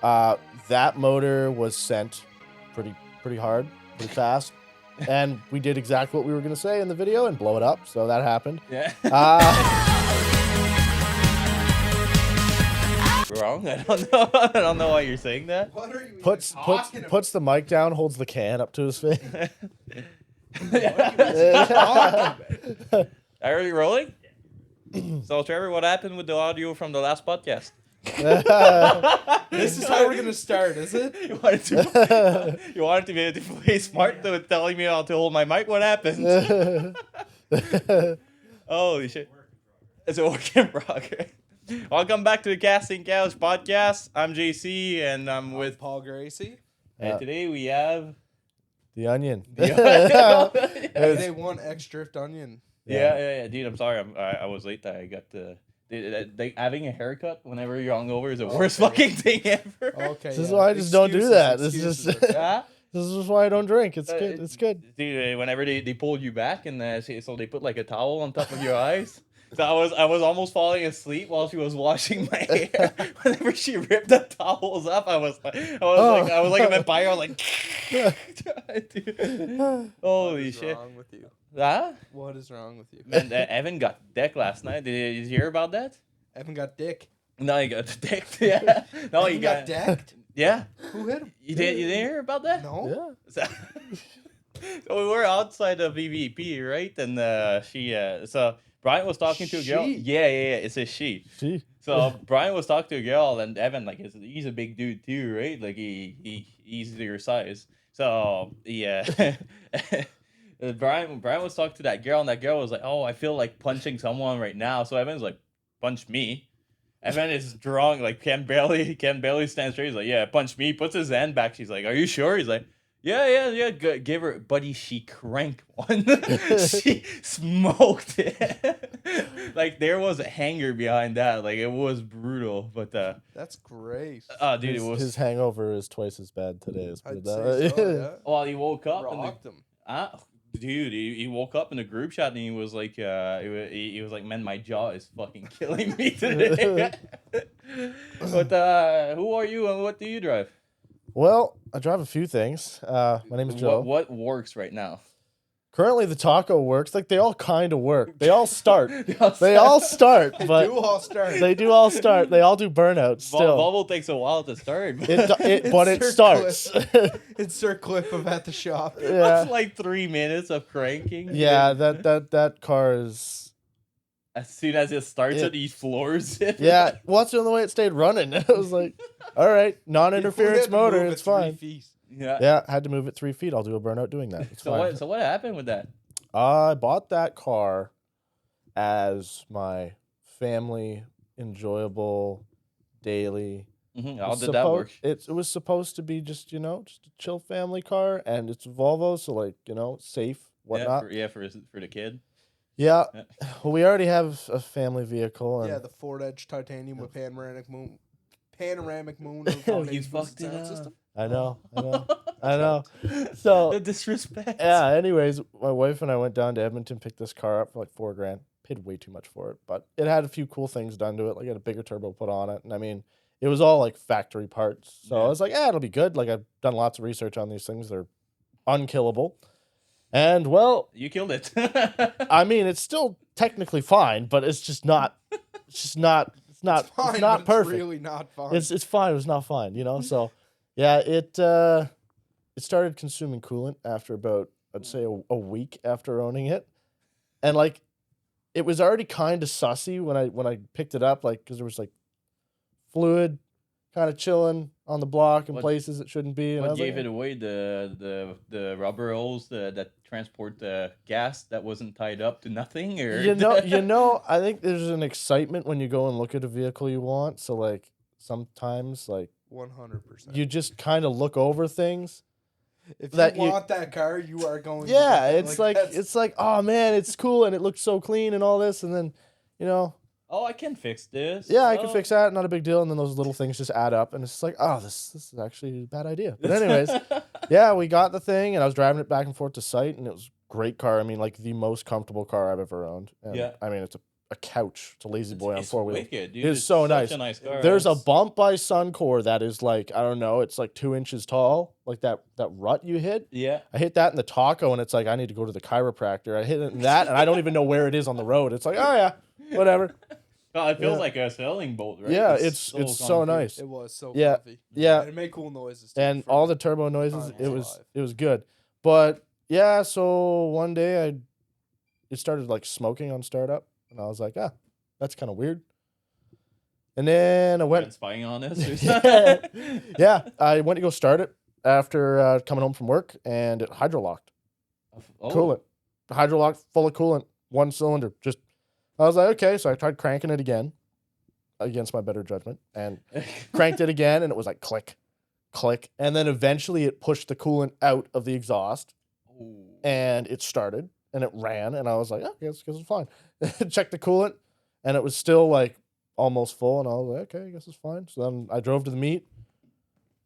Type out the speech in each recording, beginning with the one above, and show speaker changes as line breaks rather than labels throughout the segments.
That motor was sent pretty hard, pretty fast. And we did exactly what we were going to say in the video and blow it up. So that happened.
Yeah. Wrong? I don't know. I don't know why you're saying that.
What are you
Puts the mic down, holds the can up to his face.
Are you rolling? So, Trevor, what happened with the audio from the last podcast?
This is how we're gonna start, is it?
You wanted to be able to play smart though, telling me how to hold my mic. What happened? Holy shit! It's a work in progress. Welcome back to the Casting Couch podcast. I'm JC, and I'm with
Paul Gracie.
And today we have
The Onion.
They want extra onion.
Yeah, dude. I'm sorry. I was late. I got having a haircut whenever you're hungover is the worst fucking thing ever.
Okay.
This is why I just don't do that. This is just
Huh?
this is why I don't drink. It's good. It's good.
Dude, whenever they pull you back and so they put like a towel on top of your eyes. So I was almost falling asleep while she was washing my hair. Whenever she ripped the towels up, I was like a vampire. I was like, dude. Holy shit!
What's wrong with you?
Huh?
What is wrong with you?
Man, Evan got decked last night. Did you hear about that?
Evan got dick.
No, he got decked. Yeah. No, he
Evan got decked.
Yeah.
Who hit him?
You didn't hear about that?
No.
Yeah.
So we were outside of VVP, right? And so Brian was talking to a girl.
She?
Yeah. It's a she.
Gee.
So Brian was talking to a girl, and Evan, like, he's a big dude too, right? Like he's your size. So Brian was talking to that girl, and that girl was like, "Oh, I feel like punching someone right now." So Evan's like, "Punch me." Evan is drunk, like can barely stand straight. He's like, "Yeah, punch me." Puts his hand back. She's like, "Are you sure?" He's like, "Yeah. Good. Give her, buddy." She cranked one. She smoked it. Like there was a hanger behind that. Like it was brutal. But
That's great.
dude, it was.
His hangover is twice as bad today. Let's put it
I'd
that
say
way.
so,
Well, he woke
yeah.
up.
Rocked him.
Dude, he woke up in a group chat and he was like, he was like, "Man, my jaw is fucking killing me today." But who are you and what do you drive?
Well, I drive a few things. My name is Joe.
What works right now?
Currently, the taco works. Like they all kind of work. They all start. They all start,
They
but
do all start.
they do all start. They all do burnouts still.
Volvo takes a while to start.
But it
Insert
starts.
Insert clip of at the shop.
Yeah,
It's like 3 minutes of cranking.
yeah. That car is.
As soon as it starts, he floors it.
Yeah, well, that's the only way it stayed running. I was like, all right, non-interference motor, it's fine.
Yeah.
Yeah, had to move it 3 feet. I'll do a burnout doing that. It's fine.
So what happened with that?
I bought that car as my family enjoyable daily.
How did that work?
It was supposed to be just just a chill family car, and it's a Volvo, so like safe, whatnot.
For the kid.
Yeah.
Yeah.
Well, we already have a family vehicle. And
Yeah, the Ford Edge titanium with panoramic moon.
Oh, you fucked it up.
System.
I know. So
The disrespect.
yeah. Anyways, my wife and I went down to Edmonton, picked this car up for like $4,000. Paid way too much for it, but it had a few cool things done to it. Like it had a bigger turbo put on it, and I mean, it was all like factory parts. So
Yeah.
I was like, it'll be good. Like I've done lots of research on these things. They're unkillable. And well,
You killed it.
I mean, it's still technically fine, but it's just not. It's not
Fine,
not
but
perfect.
It's really not fun.
It's fine. It was not fine, So, yeah, it started consuming coolant after about I'd say a week after owning it, and like it was already kind of sussy when I picked it up, like because there was like fluid kind of chilling on the block in places it shouldn't be. And I
What
was
gave
like,
it away? The rubber hose that transport the gas that wasn't tied up to nothing, or
I think there's an excitement when you go and look at a vehicle you want. So like sometimes like
100%.
you just kind of look over things.
If
that
you
you-
want that car, you are going. to
Yeah,
get it.
it's
that's-
it's like oh man, it's cool and it looks so clean and all this, and then
Oh, I can fix this.
yeah, I can
Oh.
fix that, not a big deal. And then those little things just add up, and it's just like oh, this is actually a bad idea. But anyways, yeah, we got the thing, and I was driving it back and forth to site, and it was a great car. I mean, like the most comfortable car I've ever owned. And,
Yeah.
I mean, it's a couch. It's a lazy boy on
It's
4 wheels.
wicked, dude.
It's so
such
nice.
a nice car.
There's a
It's-
bump by Suncor that is like, I don't know, it's like 2 inches tall, like that rut you hit.
Yeah.
I hit that in the taco, and it's like I need to go to the chiropractor. I hit it in that, and I don't even know where it is on the road. It's like, oh yeah, whatever.
Oh, it feels
Yeah.
like a sailing boat, right?
Yeah, it's so
concrete.
nice.
It was so
Yeah,
comfy.
yeah.
And it made cool noises. Too
And
for
all the turbo noises,
tons
it
alive.
was good. But yeah, so one day it started like smoking on startup, and I was like, that's kind of weird. And then I
Been
went,
spying on us.
yeah, I went to go start it after coming home from work, and it hydrolocked.
Oh.
Coolant, hydrolocked, full of coolant, 1 cylinder. Just, I was like, okay, so I tried cranking it again, against my better judgment, and cranked it again, and it was like click, click, and then eventually it pushed the coolant out of the exhaust,
Ooh.
and it started, and it ran, and I was like, oh, I guess it's fine. Checked the coolant, and it was still like almost full, and I was like, okay, I guess it's fine. So then I drove to the meet,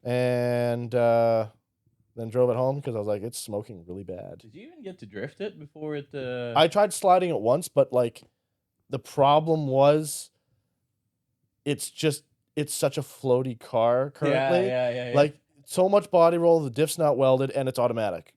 and then drove it home because I was like, it's smoking really bad.
Did you even get to drift it before it?
I tried sliding it once, but like the problem was it's such a floaty car currently.
Yeah.
Like so much body roll, the diff's not welded, and it's automatic.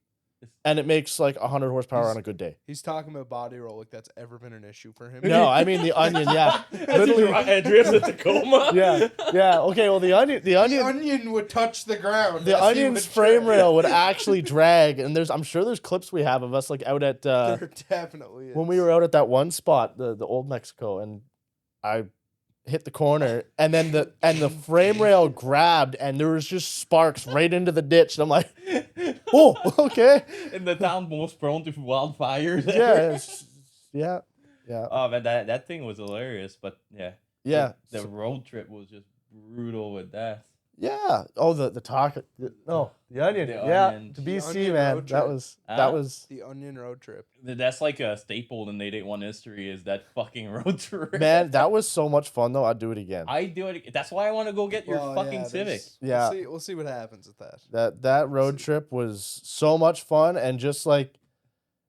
And it makes like 100 horsepower on a good day.
He's talking about body roll like that's ever been an issue for him.
No, I mean the Onion, yeah. Literally.
I drifted the Tacoma.
Yeah. Okay, well the Onion
The onion would touch the ground.
the
as he
Onion's
would
frame
drag.
rail would actually drag, and I'm sure there's clips we have of us like out at
There definitely is.
when we were out at that one spot, the old Mexico, and I hit the corner, and then the frame rail grabbed, and there was just sparks right into the ditch, and I'm like, oh, okay,
In the town most prone to wildfires.
yeah.
Oh man, that thing was hilarious, but yeah.
Yeah.
The road trip was just brutal with that.
Yeah. Oh, the taco. No, the Onion.
The
yeah,
Onion.
to
The
BC,
Onion
man.
road
That
trip.
was
Ah.
The onion road trip.
That's like a staple in 881 history is that fucking road trip.
man. That was so much fun though. I'd do it again.
I do it. That's why I want to go get your
Well,
fucking
yeah,
Civic.
Yeah.
We'll see what happens with that.
That road trip was so much fun, and just like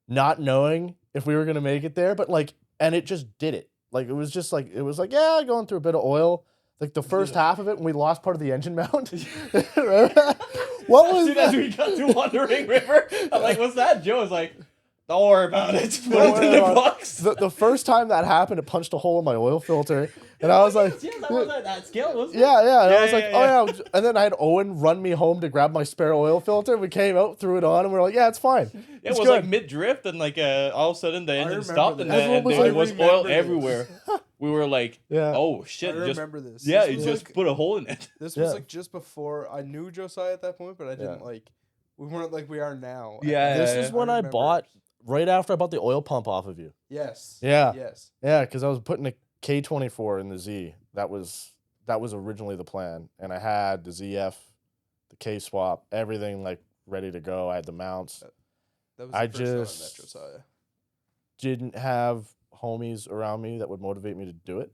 not knowing if we were gonna make it there, but like, and it just did it. Like it was yeah, going through a bit of oil. Like the first half of it, when we lost part of the engine mount. What
As
was
soon as
that?
we got to Wandering River, I'm like, "What's that?" Joe was like, "Don't worry about it. Just put
Don't
it in
worry
the
about
box."
The first time that happened, it punched a hole in my oil filter, and I was like,
"Yeah, that was that scale, wasn't it?"
yeah. And I
Yeah,
was like,
yeah,
oh yeah. And then I had Owen run me home to grab my spare oil filter. We came out, threw it on, and we are like, yeah, it's fine.
It
It's
was
good.
like mid drift, and like all of a sudden the engine
remember
stopped,
this.
and,
Everyone
and
was
there
like,
was
"Remember
oil
this."
everywhere. We were like,
Yeah.
"Oh
I
shit!" Just
remember this.
yeah,
This
you
was
just
like-
put a hole in it.
This
Yeah.
was like just before I knew Josiah at that point, but I didn't
Yeah.
like. We weren't like we are now.
Yeah,
This
yeah,
is
yeah.
when I
remember
bought
it.
right after I bought the oil pump off of you.
Yes.
Yeah.
Yes.
Yeah, because I was putting a K24 in the Z. That was originally the plan, and I had the ZF, the K swap, everything like ready to go. I had the mounts.
That was
I
the first time I met
just-
Josiah.
Didn't have homies around me that would motivate me to do it.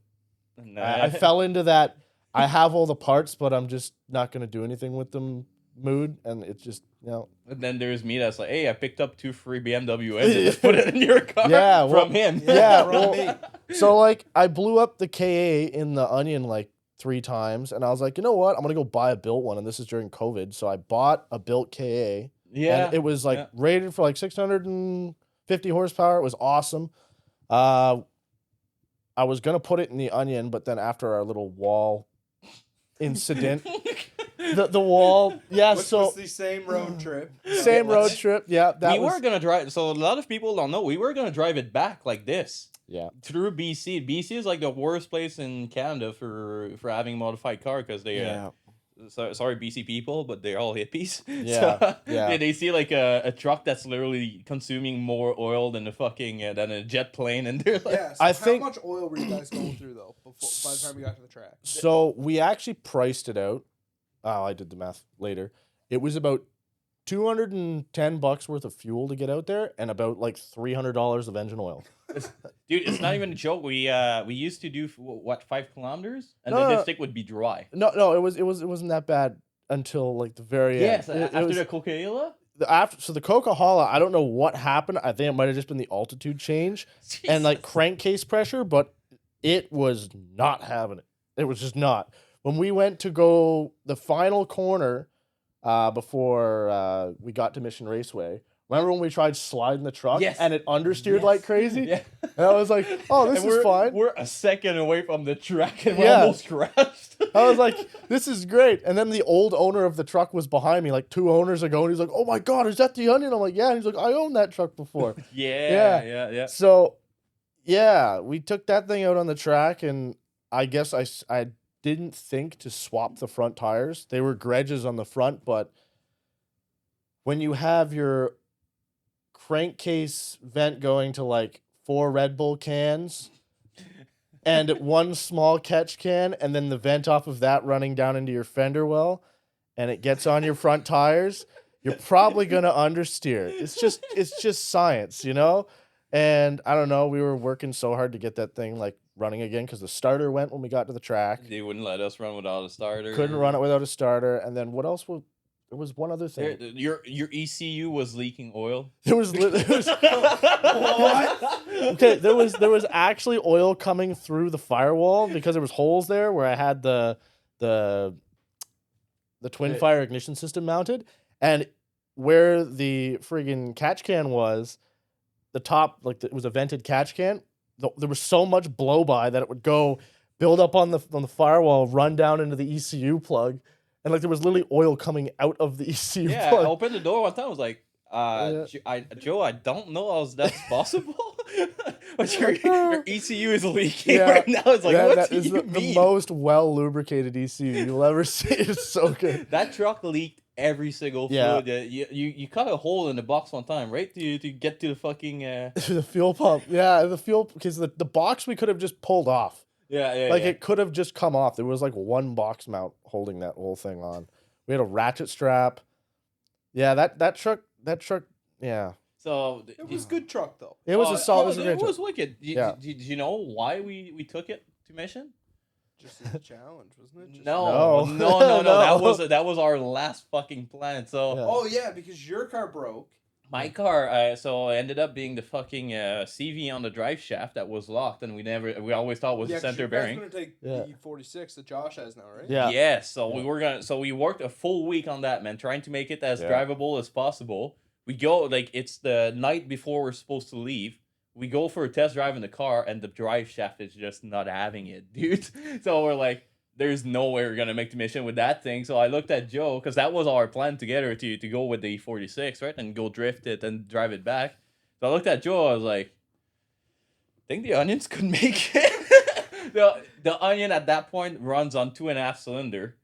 Nah.
I fell into that. I have all the parts, but I'm just not gonna do anything with them. Mood, and it's just
And then there's me that's like, "Hey, I picked up 2 free BMW engines. Just put it in your car."
Yeah, well,
from him.
Yeah,
from
well,
me.
So like I blew up the KA in the Onion like 3 times, and I was like, you know what? I'm gonna go buy a built one, and this is during COVID, so I bought a built KA.
yeah.
And it was like
yeah.
rated for like 650 horsepower. It was awesome. I was gonna put it in the Onion, but then after our little wall incident, the wall, yeah.
Which
So
was the same road trip.
same
Yeah,
road
let's-
trip, yeah. That
we
was
were gonna drive. So a lot of people don't know. We were gonna drive it back like this
yeah.
through BC. BC is like the worst place in Canada for having a modified car because they.
Yeah.
Sorry, BC people, but they're all hippies.
Yeah,
So,
yeah.
They see like a truck that's literally consuming more oil than than a jet plane, and they're like,
Yeah. So
I
how
think-
much oil were you guys going through though? By the time we got to the track.
So we actually priced it out. Oh, I did the math later. It was about $210 worth of fuel to get out there, and about like $300 of engine oil.
dude, it's not even a joke. We used to do 5 kilometers, and
No,
the
no.
dipstick would be dry.
No, it wasn't that bad until like the very
Yes,
end. It
after
was-
the Coca-Cola.
so the Coca-Cola, I don't know what happened. I think it might have just been the altitude change and like crankcase pressure, but it was not having it. It was just not. When we went to go the final corner before we got to Mission Raceway, remember when we tried sliding the truck
Yes.
and it understeered like crazy?
Yeah.
And I was like, oh, this
And
is fine.
We're a second away from the track and we
Yeah.
almost crashed.
I was like, this is great. And then the old owner of the truck was behind me like 2 owners ago. And he's like, oh my God, is that the Onion? I'm like, yeah. And he's like, I owned that truck before.
Yeah.
So, yeah, we took that thing out on the track. And I guess I didn't think to swap the front tires. They were Gredges on the front. But when you have your crankcase vent going to like 4 Red Bull cans and 1 small catch can, and then the vent off of that running down into your fender well, and it gets on your front tires, you're probably gonna understeer. It's just science, you know? And I don't know, we were working so hard to get that thing like running again because the starter went when we got to the track.
They wouldn't let us run without a starter.
Couldn't run it without a starter. And then what else was there was one other thing.
Your ECU was leaking oil.
There was
What?
okay, there was actually oil coming through the firewall because there was holes there where I had the twin fire ignition system mounted, and where the friggin' catch can was, the top it was a vented catch can. There was so much blow by that it would go build up on the firewall, run down into the ECU plug, and like there was literally oil coming out of the ECU
Yeah,
plug.
I opened the door one time. I was like, Joe, I don't know how that's possible. But your ECU is leaking right now. It's like, what
that
do
is
you
the
mean?
most well lubricated ECU you'll ever see. It's so good.
That truck leaked every single
Yeah.
fluid. You cut a hole in the box one time, right? To get to the fucking
The fuel pump. Yeah, the fuel, because the box we could have just pulled off.
yeah.
It could have just come off. There was like 1 box mount holding that whole thing on. We had a ratchet strap. Yeah, that truck, yeah.
So
It was a good truck though.
It was a solid.
It was wicked.
Yeah.
Did you know why we took it to Mission?
Just as a challenge, wasn't it? Just
No.
No.
That was our last fucking plan. So
Yeah.
Oh yeah, because your car broke.
my car, so it ended up being the fucking CV on the drive shaft that was locked, and we always thought it was the
'cause
center
your car's
bearing.
gonna take
Yeah.
the 46 that Josh has now, right?
Yeah.
Yes, so we worked a full week on that, man, trying to make it as
Yeah.
drivable as possible. We go it's the night before we're supposed to leave. We go for a test drive in the car, and the drive shaft is just not having it, dude. So we're like, there's no way we're gonna make the mission with that thing. So I looked at Joe, because that was our plan together to go with the 46, right, and go drift it and drive it back. So I looked at Joe. I was like, I think the Onions could make it. the Onion at that point runs on 2.5 cylinder.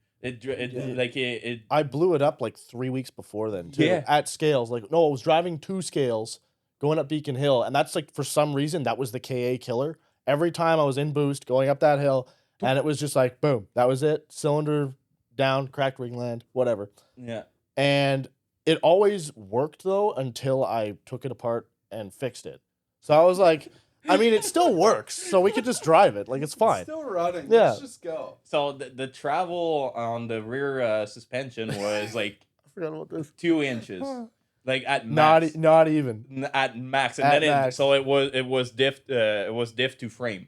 I blew it up like 3 weeks before then too.
Yeah.
At scales. Like, no, I was driving 2 scales going up Beacon Hill, and that's like for some reason that was the KA killer. Every time I was in boost going up that hill, and it was just like boom, that was it. Cylinder down, cracked ringland, whatever.
Yeah.
And it always worked though until I took it apart and fixed it. So I was like, I mean, it still works, so we could just drive it. Like, it's fine.
It's still running.
Yeah.
Let's just go.
So the travel on the rear suspension was like
I forgot about this.
2 inches, like at max.
Not even.
At max, and
At
then
max.
so it was diff to frame.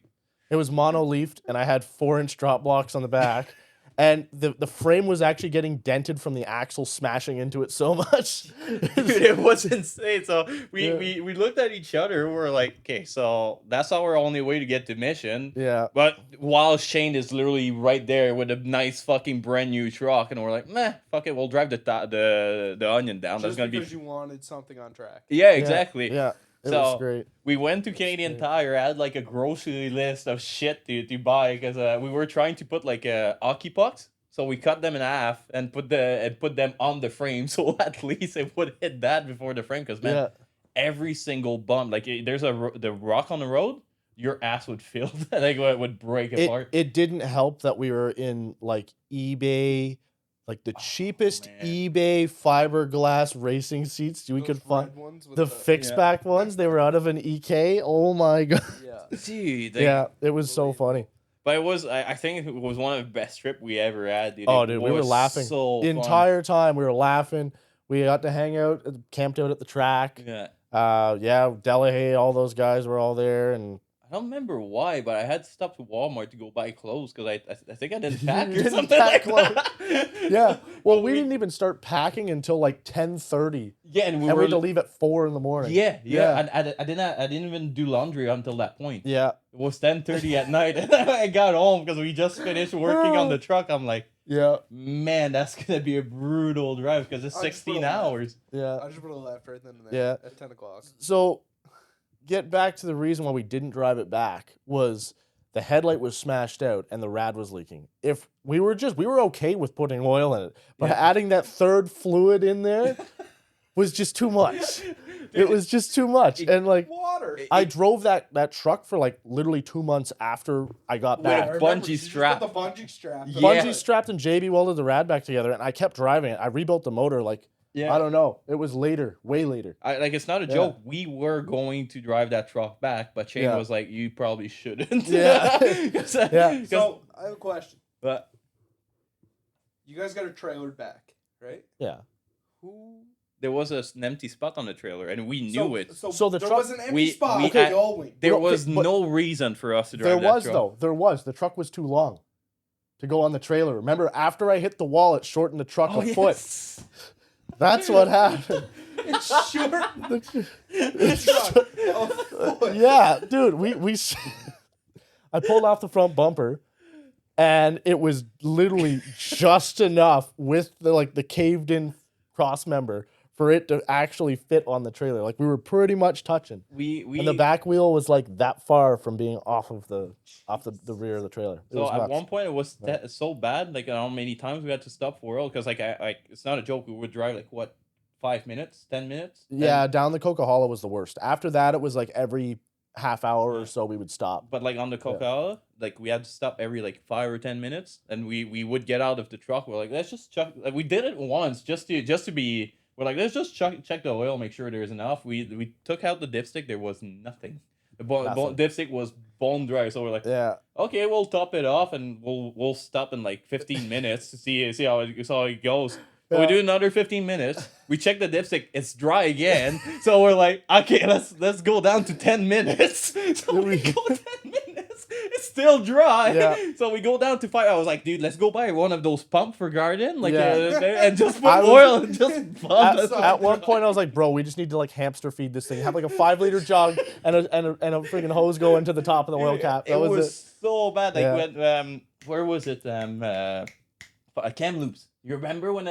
It was mono-leafed, and I had 4-inch drop blocks on the back. And the frame was actually getting dented from the axle smashing into it so much.
Dude, it was insane. So we looked at each other. We're like, okay, so that's our only way to get to Mission.
Yeah.
But while Shane is literally right there with a nice fucking brand new truck, and we're like, meh, fuck it, we'll drive the Onion down. That's
Just
gonna
because
be
you wanted something on track.
yeah, exactly.
Yeah. It
So,
was great.
We went to Canadian Tire, had like a grocery list of shit to buy, because we were trying to put like hockey pucks. So we cut them in half and put them on the frame, so at least it would hit that before the frame. Because man,
Yeah.
every single bump, like there's the rock on the road, your ass would feel like it would break apart.
It didn't help that we were in like eBay, like the cheapest
man.
eBay fiberglass racing seats we
Those
could find.
red ones with
The fixed back ones, they were out of an EK. Oh my god.
Yeah.
Dude, like,
Yeah, it was so funny.
But it was, I think it was one of the best trip we ever had, dude.
Oh,
It
dude, we were
was
laughing
so
the
fun.
entire time. We were laughing. We got to hang out, camped out at the track.
Yeah.
Yeah, Delahaye, all those guys were all there, and
I don't remember why, but I had to stop to Walmart to go buy clothes because I think I didn't
You
pack or
didn't
something
pack
like that.
Yeah. Well,
But
we didn't even start packing until like 10:30,
Yeah, and we
and we
were
had to leave at 4 in the morning.
yeah. And I didn't even do laundry until that point.
Yeah.
It was 10:30 at night, and I got home because we just finished working on the truck. I'm like,
Yeah.
man, that's gonna be a brutal drive because it's
I just
16
put a laugh.
hours.
Yeah.
I just would have left right then and
Yeah.
there at 10 o'clock.
So, get back to the reason why we didn't drive it back was the headlight was smashed out and the rad was leaking. If we were okay with putting oil in it, but
Yeah.
adding that third fluid in there was just too much. It was just too much. And like
Water.
I drove that truck for like literally 2 months after I got
With a
back.
bungee
You just
strap.
put the bungee strap.
Yeah.
Bungee strapped and JB welded the rad back together, and I kept driving it. I rebuilt the motor like
Yeah.
I don't know. It was later, way later.
Like it's not a
Yeah.
joke. We were going to drive that truck back, but Shane
Yeah.
was like, "You probably shouldn't."
Yeah.
'Cause,
Yeah.
So, I have a question.
but
You guys got a trailer back, right?
Yeah.
Who?
there was an empty spot on the trailer, and we knew it.
So the
there
truck-
was an empty
we-
spot.
we
Okay,
had-
y'all went.
There
Well,
was
but-
no reason for us to drive
There
that
was
truck.
though. There was. The truck was too long to go on the trailer. Remember, after I hit the wall, it shortened the truck
Oh,
a foot.
yes.
That's what happened.
It's short.
Yeah, dude. I pulled off the front bumper, and it was literally just enough with the caved in cross member for it to actually fit on the trailer. Like we were pretty much touching.
We
And the back wheel was like that far from being off the rear of the trailer. It
So
was
at
nuts.
one point it was so bad, like how many times we had to stop for oil because like it's not a joke. We would drive like what 5 minutes, 10 minutes.
Yeah,
And-
down the Coca-Cola was the worst. After that, it was like every half hour or so we would stop.
but like on the Coca-Cola, like we had to stop every like 5 or 10 minutes, and we would get out of the truck. We're like, let's just check. Like we did it once just to be. We're like, let's just check the oil, make sure there's enough. We took out the dipstick. There was nothing. The
Nothing.
dipstick was bone dry. So we're like,
Yeah.
okay, we'll top it off and we'll stop in like 15 minutes to see how it goes. But we
Yeah.
do another 15 minutes. We check the dipstick. It's dry again. So we're like, okay, let's go down to 10 minutes. So we go 10 minutes. It's still dry.
Yeah.
So we go down to 5. I was like, dude, let's go buy one of those pump for garden, like
Yeah.
and just put
I was-
oil and just pump it.
At one point, I was like, "Bro, we just need to like hamster feed this thing. Have like a 5-liter jug and a freaking hose going to the top of the oil cap." That
It
was
was
it.
so bad. Like
Yeah.
when where was it? Cam loops. You remember when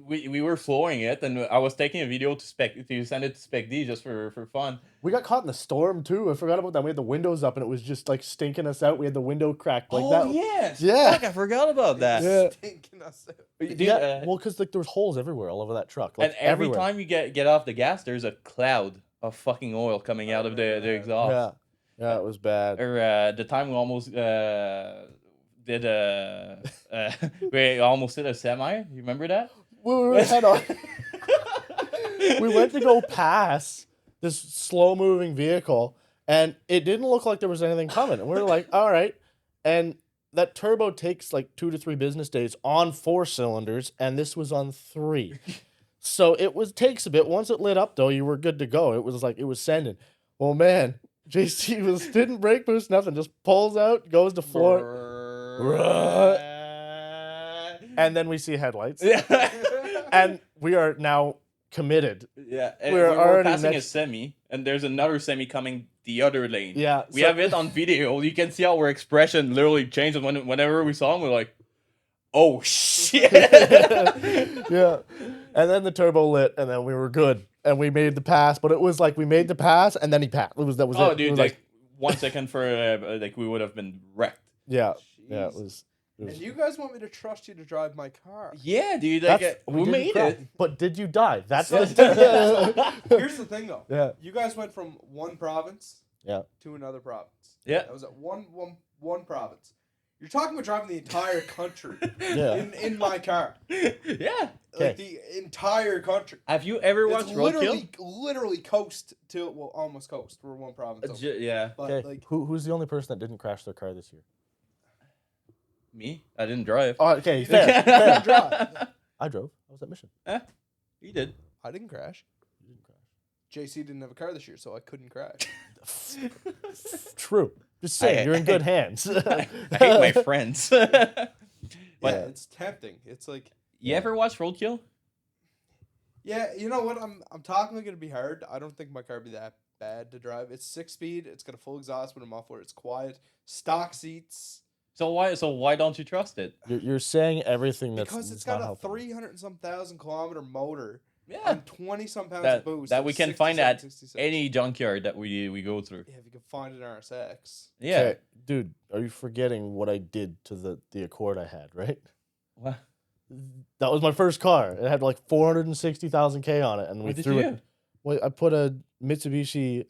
we were flooring it, and I was taking a video to send it to Spec D just for fun.
We got caught in the storm too. I forgot about that. We had the windows up and it was just like stinking us out. We had the window cracked like that.
yes,
Yeah.
Fuck, I forgot about that.
Yeah.
Stinking us out.
Dude,
Yeah. Well, because like there was holes everywhere all over that truck. Like
and every
everywhere.
time you get off the gas, there's a cloud of fucking oil coming out of the exhaust.
Yeah. Yeah, it was bad.
Or the time we almost did we almost did a semi. You remember that?
Head on. We went to go pass this slow moving vehicle and it didn't look like there was anything coming. And we were like, all right. And that turbo takes like 2 to 3 business days on 4 cylinders, and this was on 3. So takes a bit. Once it lit up though, you were good to go. It was like it was sending. Well, man, JC didn't brake boost, nothing, just pulls out, goes to floor. And then we see headlights.
Yeah.
And we are now committed.
Yeah, and
We're
we're
already
passing a
next-
semi, and there's anher semi coming the other lane.
Yeah.
We
so-
have it on video. You can see our expression literally changes whenever we saw him. We're like, "Oh shit!"
Yeah. And then the turbo lit, and then we were good, and we made the pass. But it was like we made the pass, and then he passed. That was
Oh,
it. It
dude,
was
like 1 second for like we would have been wrecked.
yeah, yeah. It
Jeez.
was.
And you guys want me to trust you to drive my car?
Yeah, dude. Like, we
didn't
made
cry.
it.
But did you die? That's
So-
the.
Here's the thing, though.
Yeah.
You guys went from one province
Yeah.
to another province.
Yeah.
That was at one province. You're talking about driving the entire country
Yeah.
in my car.
Yeah.
Like the entire country.
Have you ever
It's
watched Roadkill?
literally coast to, well, almost coast. We're one province over.
Yeah.
But,
Okay.
like,
Who's the only person that didn't crash their car this year?
Me? I didn't drive.
Oh, okay.
You
Fair.
didn't
fair.
drive.
I drove. I was at Mission.
You did.
I didn't crash.
You didn't crash.
JC didn't have a car this year, so I couldn't crash.
True. Just saying, you're in good hands.
I hate my friends. But
Yeah, it's tempting. It's like,
you ever watch Roadkill?
yeah, you know what? I'm talking like it'd be hard. I don't think my car would be that bad to drive. It's 6-speed. It's got a full exhaust with a muffler. It's quiet. Stock seats.
So why don't you trust it?
You're saying everything that's
Because it's
not
got a
helping.
300 and some thousand kilometer motor.
Yeah.
And 20 some pounds of boost.
That
like
we can
67,
find at
66.
any junkyard that we go through.
Yeah, if you can find an RSX.
Yeah.
Okay, dude, are you forgetting what I did to the Accord I had, right?
What?
That was my first car. It had like 460,000 K on it, and we
What did
threw
you
it.
do?
Well, I put a Mitsubishi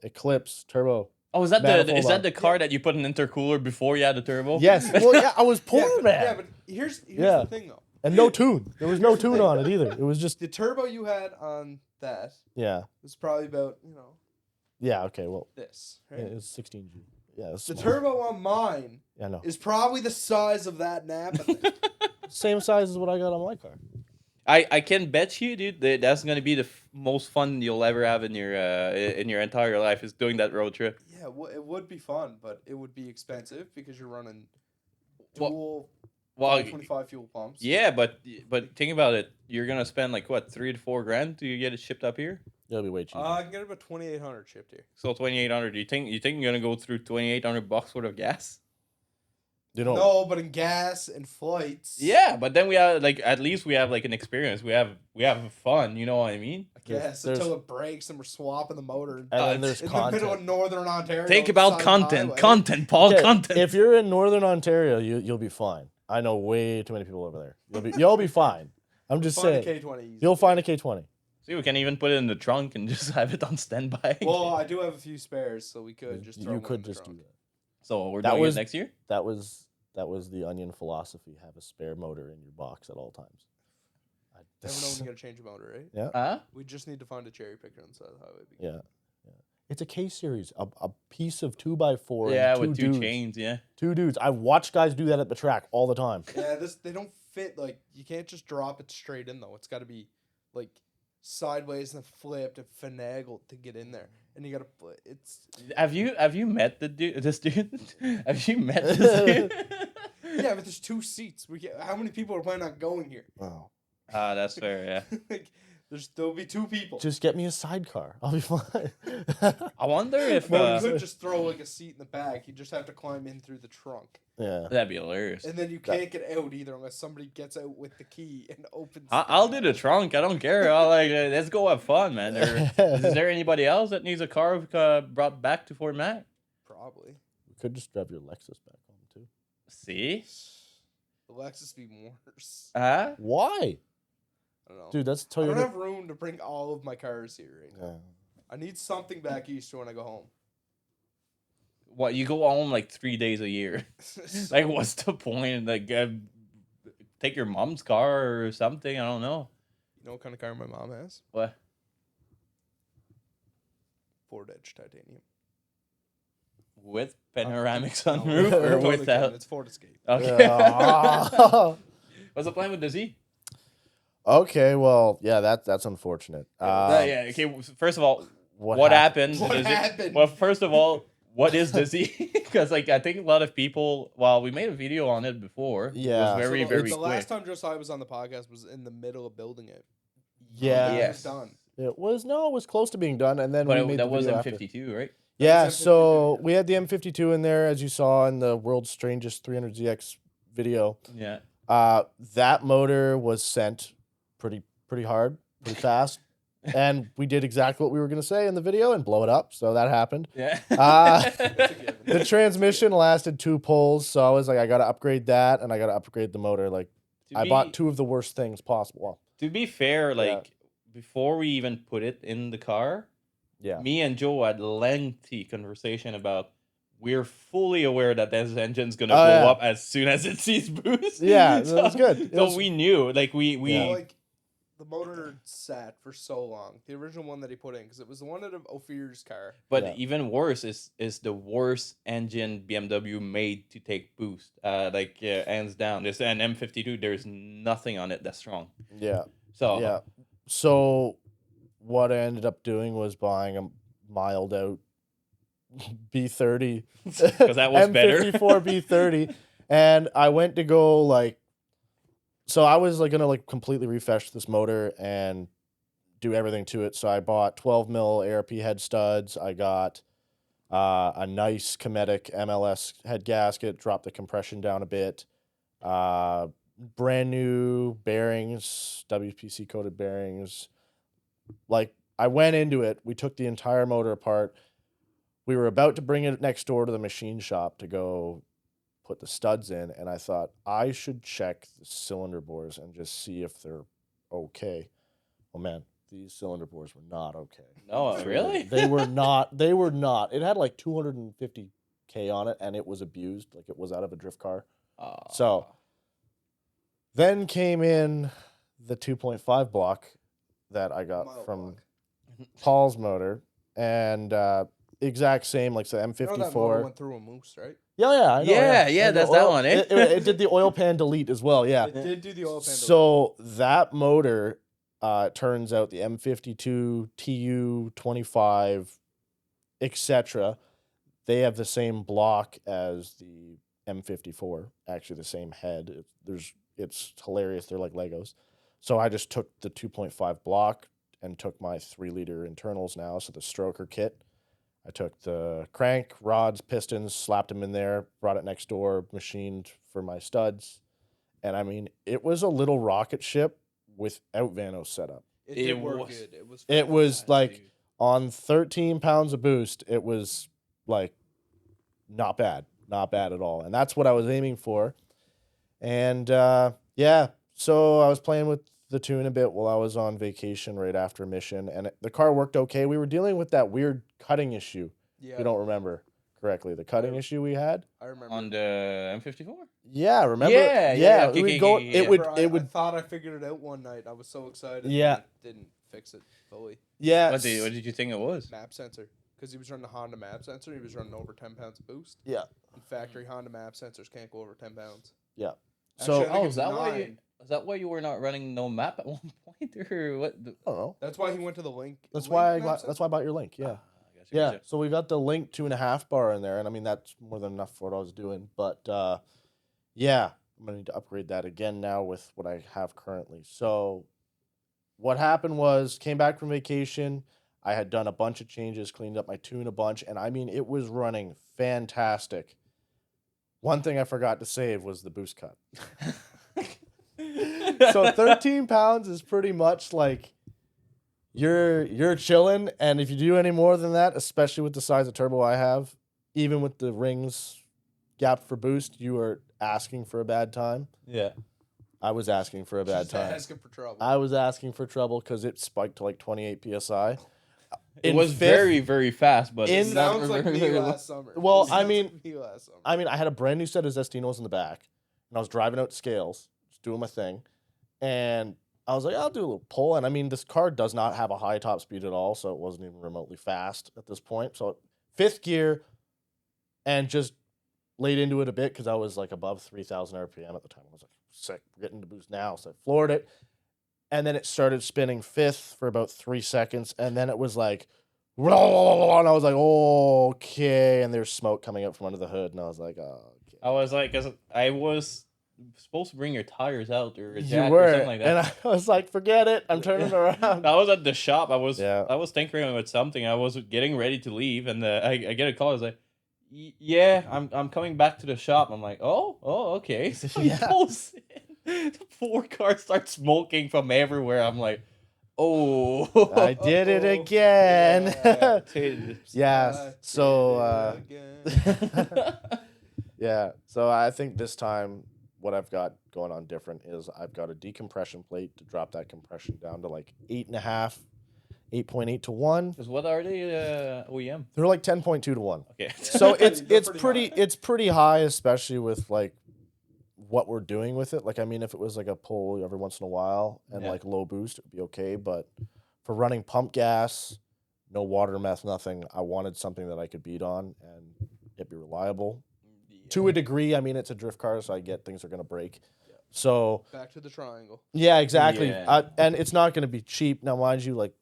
Eclipse turbo.
Oh, is that
Manifold on.
the car that you put an intercooler before you had a turbo?
Yes. Well, yeah, I was poor,
yeah,
man.
Yeah, but here's
Yeah.
the thing, though.
And no tune. There was no tune on it either. It was just
The turbo you had on that
yeah.
was probably about,
Yeah, okay. Well,
this,
yeah,
right?
it was 16G. Yeah, it was
The
small.
turbo on mine
Yeah, I know.
is probably the size of that NAPA thing.
Same size as what I got on my car.
I can bet you, dude, that's gonna be the most fun you'll ever have in your entire life is doing that road trip.
Yeah, it would be fun, but it would be expensive because you're running
Well-
dual
Well,
25 fuel pumps.
yeah, but think about it. You're gonna spend like what, $3 to $4 to get it shipped up here.
It'll be way cheaper.
I can get about 2,800 shipped here.
So 2,800. Do you think you're gonna go through $2,800 worth of gas?
you know,
No, but in gas and flights.
Yeah, but then we have like at least we have like an experience. We have fun. You know what I mean?
I guess
There's-
until it breaks and we're swapping the motor
and then there's
in the middle of
content.
northern Ontario.
Think
on the
about
side of the
content,
highway.
content, Paul,
Okay,
content.
If you're in northern Ontario, you'll be fine. I know way too many people over there. You'll be fine. I'm just
Find a
saying.
K20 easy.
You'll find a K20.
See, we can even put it in the trunk and just have it on standby.
Well, I do have a few spares, so we could just throw
You
one
could
in the
just do
trunk.
that.
So we're
That
doing
was-
it next year.
That was the Onion philosophy. Have a spare motor in your box at all times.
Never know when you gotta change a motor, right?
Yeah.
Huh?
We just need to find a cherry picker on the side of the highway.
Yeah. It's a K series, a piece of 2x4.
Yeah,
and
with two
dudes.
chains. Yeah.
Two dudes. I watch guys do that at the track all the time.
Yeah, they don't fit. Like you can't just drop it straight in though. It's got to be like sideways and flipped and finagled to get in there. And you gotta. It's
Have you met this dude? Have you met this dude?
yeah, but there's 2 seats. How many people are planning on going here?
Oh.
Ah, that's fair. Yeah.
Like there'll be 2 people.
Just get me a sidecar. I'll be fine.
I wonder if
Well, you could just throw like a seat in the back. You just have to climb in through the trunk,
yeah.
that'd be hilarious.
and then you can't get out either unless somebody gets out with the key and opens.
I'll do the trunk. I don't care. I'll let's go have fun, man. Is there anybody else that needs a car brought back to Fort Mac?
Probably.
We could just drive your Lexus back home too.
See?
The Lexus be worse.
Huh?
Why?
I don't know.
Dude, that's
I don't
Toyota.
have room to bring all of my cars here right now.
Yeah.
I need something back east for when I go home.
What, you go home like 3 days a year? Like, what's the point? Like, take your mom's car or something. I don't know.
You know what kind of car my mom has?
What?
Ford Edge titanium.
With panoramic
No,
sunroof
totally
or
kidding.
without?
It's Ford Escape.
Okay.
Yeah.
What's the plan with the Z?
Okay, well, yeah, that's unfortunate.
Yeah. Okay. First of all,
What
what
happened?
happened?
What
to the Z?
happened?
Well, first of all, what is the Z? Because like I think a lot of people. Well, we made a video on it before.
Yeah.
It was very
So
very
the
quick.
last time Josiah was on the podcast was in the middle of building it.
Yeah.
Yeah.
It was done.
It was close to being done, and then
But
we made
that
the
was
video after.
M52, right?
Yeah,
was
so
M52, yeah.
we had the M52 in there, as you saw in the World's Strangest 300ZX video.
Yeah.
That motor was sent pretty hard, pretty fast, and we did exactly what we were going to say in the video and blow it up. So that happened.
Yeah.
The transmission lasted 2 pulls, so I was like, I got to upgrade that, and I got to upgrade the motor. Like, I bought 2 of the worst things possible. Well,
To be fair, like
Yeah.
before we even put it in the car,
yeah,
me and Joe had lengthy conversation about we're fully aware that this engine's gonna
Oh,
blow
yeah.
up as soon as it sees boost.
Yeah, that was good. It
So
was-
we knew, like we
Yeah.
Like the motor sat for so long. The original one that he put in, because it was the one out of Ophir's car.
But
Yeah.
even worse is the worst engine BMW made to take boost. Hands down. There's an M52. There's nothing on it that's strong.
yeah.
So
Yeah. So what I ended up doing was buying a mild out B30
because that was better.
M54 B30, and I went to go like, so I was like gonna like completely refresh this motor and do everything to it. So I bought 12 mil ARP head studs. I got a nice Cometic MLS head gasket, dropped the compression down a bit. Brand new bearings, WPC coated bearings. Like, I went into it. We took the entire motor apart. We were about to bring it next door to the machine shop to go put the studs in, and I thought I should check the cylinder bores and just see if they're okay. Oh man, these cylinder bores were not okay.
No, really?
They were not. They were not. It had like 250K on it, and it was abused. Like, it was out of a drift car. So then came in the 2.5 block that I got from Paul's motor, and exact same, like the M54.
You know that motor went through a moose, right?
Yeah, I know,
Yeah, that's that one, eh?
It did the oil pan delete as well, yeah.
It did do the oil pan delete.
So that motor, turns out the M52, TU, 25, etc., they have the same block as the M54, actually the same head. It's hilarious. They're like Legos. So I just took the 2.5 block and took my 3-liter internals now, so the stroker kit. I took the crank, rods, pistons, slapped them in there, brought it next door, machined for my studs. And I mean, it was a little rocket ship without Vano setup.
It did work good.
It was like on 13 pounds of boost, it was like not bad at all. And that's what I was aiming for. And yeah, so I was playing with the tune a bit while I was on vacation right after mission, and the car worked okay. We were dealing with that weird cutting issue.
Yeah.
If you don't remember correctly, the cutting issue we had.
I remember.
On the M54?
Yeah, remember?
Yeah.
It would go.
Yeah.
It would.
I thought I figured it out one night. I was so excited.
Yeah.
And I didn't fix it fully.
Yeah.
What did you think it was?
Map sensor. Because he was running a Honda map sensor. He was running over 10 pounds of boost.
Yeah.
And factory Honda map sensors can't go over 10 pounds.
Yeah.
Actually,
So
I think
is
it's
that why
9.
is that why you were not running no map at one point, or what?
I don't know.
That's why he went to the link.
That's
link
why I
map
got.
sensor?
That's why I bought your link. Yeah.
Gotcha,
Yeah,
gotcha.
so we got the Link 2.5 bar in there, and I mean that's more than enough for what I was doing. But yeah, I'm gonna need to upgrade that again now with what I have currently. So what happened was, came back from vacation. I had done a bunch of changes, cleaned up my tune a bunch, and I mean it was running fantastic. One thing I forgot to save was the boost cut. So 13 pounds is pretty much like you're chilling, and if you do any more than that, especially with the size of turbo I have, even with the rings gapped for boost, you are asking for a bad time.
Yeah.
I was asking for a bad
Just
time.
asking for trouble.
I was asking for trouble because it spiked to like 28 psi.
It was very, very fast, but
It
in-
sounds
not
like
very,
me
very
last summer.
Well,
It
I
sounds
mean-
like me last summer.
I mean, I had a brand new set of Zestinos in the back, and I was driving out to Scales, just doing my thing, and I was like, I'll do a little pull. And I mean, this car does not have a high top speed at all, so it wasn't even remotely fast at this point. So 5th gear, and just laid into it a bit because I was like above 3,000 RPM at the time. I was like, sick, we're getting to boost now. So I floored it, and then it started spinning 5th for about 3 seconds, and then it was like, and I was like, oh, okay. And there's smoke coming up from under the hood, and I was like, oh, okay.
I was like, cause I was supposed to bring your tires out or a
You
jack
were,
or something like that.
and I was like, forget it. I'm turning around.
I was at the shop. I was tinkering with something. I was getting ready to leave, and I get a call. I was like, "Yeah, I'm coming back to the shop." I'm like, "Oh, okay." So he
Yeah.
pulls in. The 4 cars start smoking from everywhere. I'm like, "Oh,
I did it again.
Yeah.
Yeah. So,
Again.
yeah. So I think this time what I've got going on different is I've got a decompression plate to drop that compression down to like 8.5, 8.8 to 1.
Because what are they OEM?
They're like 10.2 to 1.
Okay.
So it's
They're
it's pretty high, especially with like what we're doing with it. Like, I mean, if it was like a pull every once in a while and
Yeah.
like low boost, it would be okay. But for running pump gas, no water meth, nothing, I wanted something that I could beat on and it'd be reliable. To a degree, I mean, it's a drift car, so I get things are going to break.
Yeah.
So,
Back to the triangle.
yeah, exactly.
Yeah.
And it's not going to be cheap. Now, mind you, like,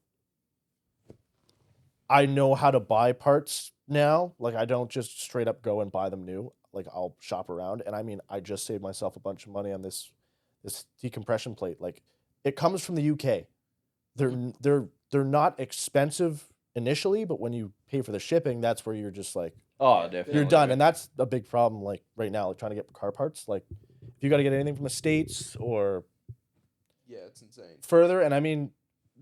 I know how to buy parts now. Like I don't just straight up go and buy them new. Like I'll shop around, and I mean, I just saved myself a bunch of money on this decompression plate. Like it comes from the UK. They're not expensive initially, but when you pay for the shipping, that's where you're just like
Oh, definitely.
you're done, and that's a big problem. Like right now, like trying to get car parts. Like if you got to get anything from the States or
Yeah, it's insane.
further, and I mean,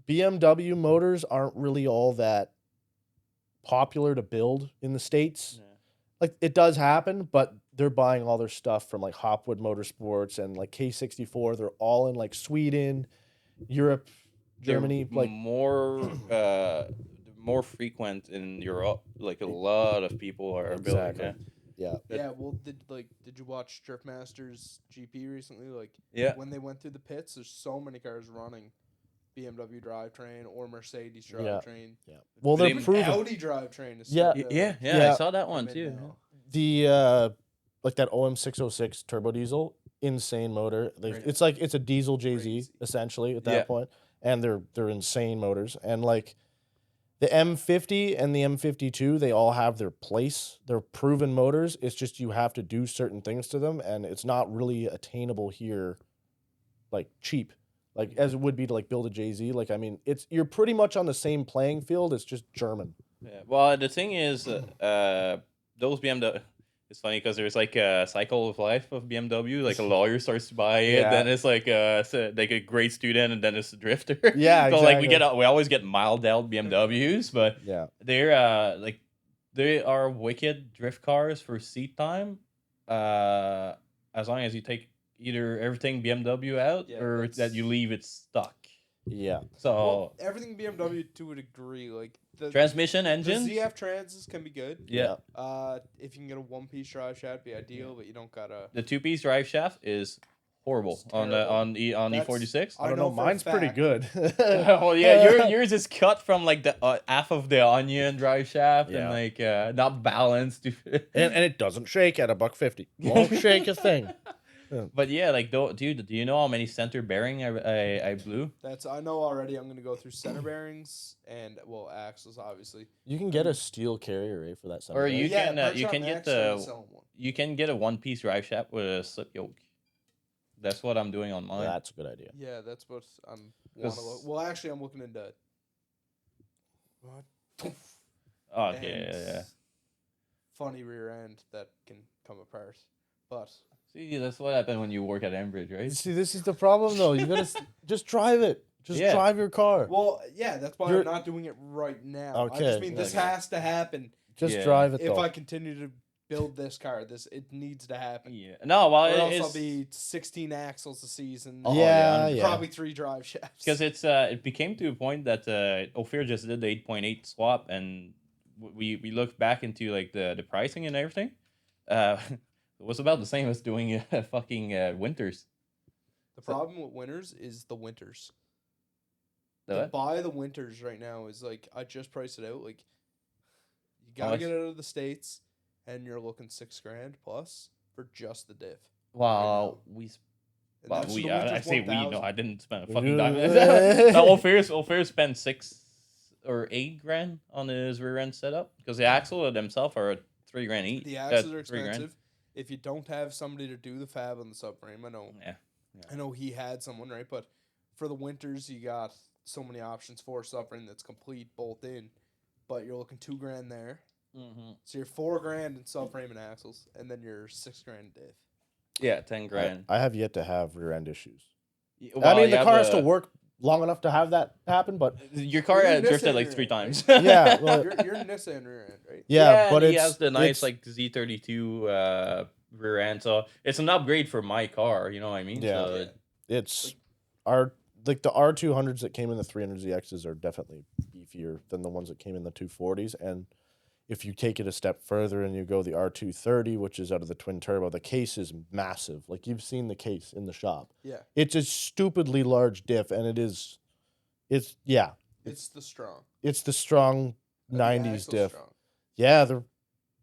BMW motors aren't really all that popular to build in the States.
Yeah.
Like it does happen, but they're buying all their stuff from like Hopwood Motorsports and like K64. They're all in like Sweden, Europe, Germany.
They're
Like
more frequent in Europe. Like a lot of people are building.
Exactly. Yeah.
Yeah, well, did you watch Drift Masters GP recently? Like,
Yeah.
when they went through the pits, there's so many cars running BMW drivetrain or Mercedes
Yeah.
drivetrain.
Yeah. Well, they're
Even
proven.
Audi drivetrain is
Yeah.
starting to
Yeah,
Yeah.
I saw that one
come in
too.
now.
The like that OM606 turbo diesel, insane motor.
Right.
It's like it's a diesel JZ
Crazy.
essentially at that
Yeah.
point, and they're insane motors. And like the M50 and the M52, they all have their place. They're proven motors. It's just you have to do certain things to them, and it's not really attainable here, like cheap, like as it would be to like build a JZ. Like I mean, you're pretty much on the same playing field. It's just German.
Yeah. Well, the thing is, those BMW. It's funny because there's like a cycle of life of BMW. Like a lawyer starts to buy it,
Yeah.
then it's like a great student, and then it's a drifter.
Yeah,
So like we
exactly.
always get mild out BMWs, but
Yeah.
they're like they are wicked drift cars for seat time. As long as you take either everything BMW out
Yeah,
or that you leave it stuck.
Yeah.
So
Well, everything BMW to a degree, like the
transmission engine.
The ZF Transes can be good.
Yeah.
If you can get a one-piece drive shaft, be ideal, but you don't gotta.
The two-piece drive shaft is horrible
It's
on
terrible.
on
That's-
E46.
I don't know.
for a
Mine's pretty
fact-
good.
Well, yeah, yours is cut from like the half of the onion drive shaft
Yeah.
and like not balanced.
and it doesn't shake at $1.50. Won't shake a thing.
But yeah, like dude, do you know how many center bearing I blew?
I know already. I'm gonna go through center bearings and axles, obviously.
You can get a steel carrier array for that.
Or you
Yeah,
can you
Pertron
can get
Max started
the
selling one.
you can get a one-piece drive shaft with a slip yoke. That's what I'm doing on mine.
That's a good idea.
Yeah, that's what I'm.
'Cause-
Well, actually, I'm looking into. What?
Oh, okay,
And
yeah.
Funny rear end that can come apart, but
See, that's what happened when you work at Enbridge, right?
See, this is the problem though. You gotta just drive it. Just
Yeah.
drive your car.
well, yeah, that's why
You're-
I'm not doing it right now. I
Okay,
just mean this
okay.
has to happen
Just
Yeah.
drive it
if
though.
I continue to build this car. It needs to happen.
Yeah. No, well,
Or else
it's
I'll be 16 axles a season.
Oh,
yeah,
yeah,
yeah.
Probably 3 drive shafts.
because it became to a point that Ophir just did the 8.8 swap, and we looked back into like the pricing and everything. It was about the same as doing fucking Winters.
The problem with Winters is the Winters.
The
To
what?
buy the Winters right now is like, I just priced it out. Like, you
How
gotta
much?
get it out of the States, and you're looking $6,000 plus for just the diff.
Well, we
And
well
that's
we
the
I
Winters
say we no,
1000.
I didn't spend a
Yeah.
fucking dime. No, Ophir spent 6 or 8 grand on his rear end setup because the axle themselves are 3 grand each.
The axles are
3 grand.
expensive. If you don't have somebody to do the fab on the subframe,
Yeah.
I know he had someone, right? But for the Winters, you got so many options for subframe that's complete bolt in, but you're looking $2,000 there.
Mm-hmm.
So you're $4,000 in subframe and axles, and then you're $6,000 in diff.
Yeah, 10 grand.
I have yet to have rear end issues.
Well,
I mean,
you
the
have
car has to work long enough to have that happen, but
Your car
You're
drifted
Nissan
like
rear
3
end,
times.
Yeah, well,
You're Nissan rear end, right?
yeah, but
and he
it's
has the nice
it's-
like Z32 rear end, so it's an upgrade for my car. You know what I mean?
Yeah.
So
it's our like the R200s that came in the 300ZXs are definitely beefier than the ones that came in the 240s. And if you take it a step further and you go the R230, which is out of the twin turbo, the case is massive. Like you've seen the case in the shop.
Yeah.
It's a stupidly large diff, and it's yeah,
It's the strong.
it's the strong
And the
90s
axle's
diff.
strong.
Yeah, they're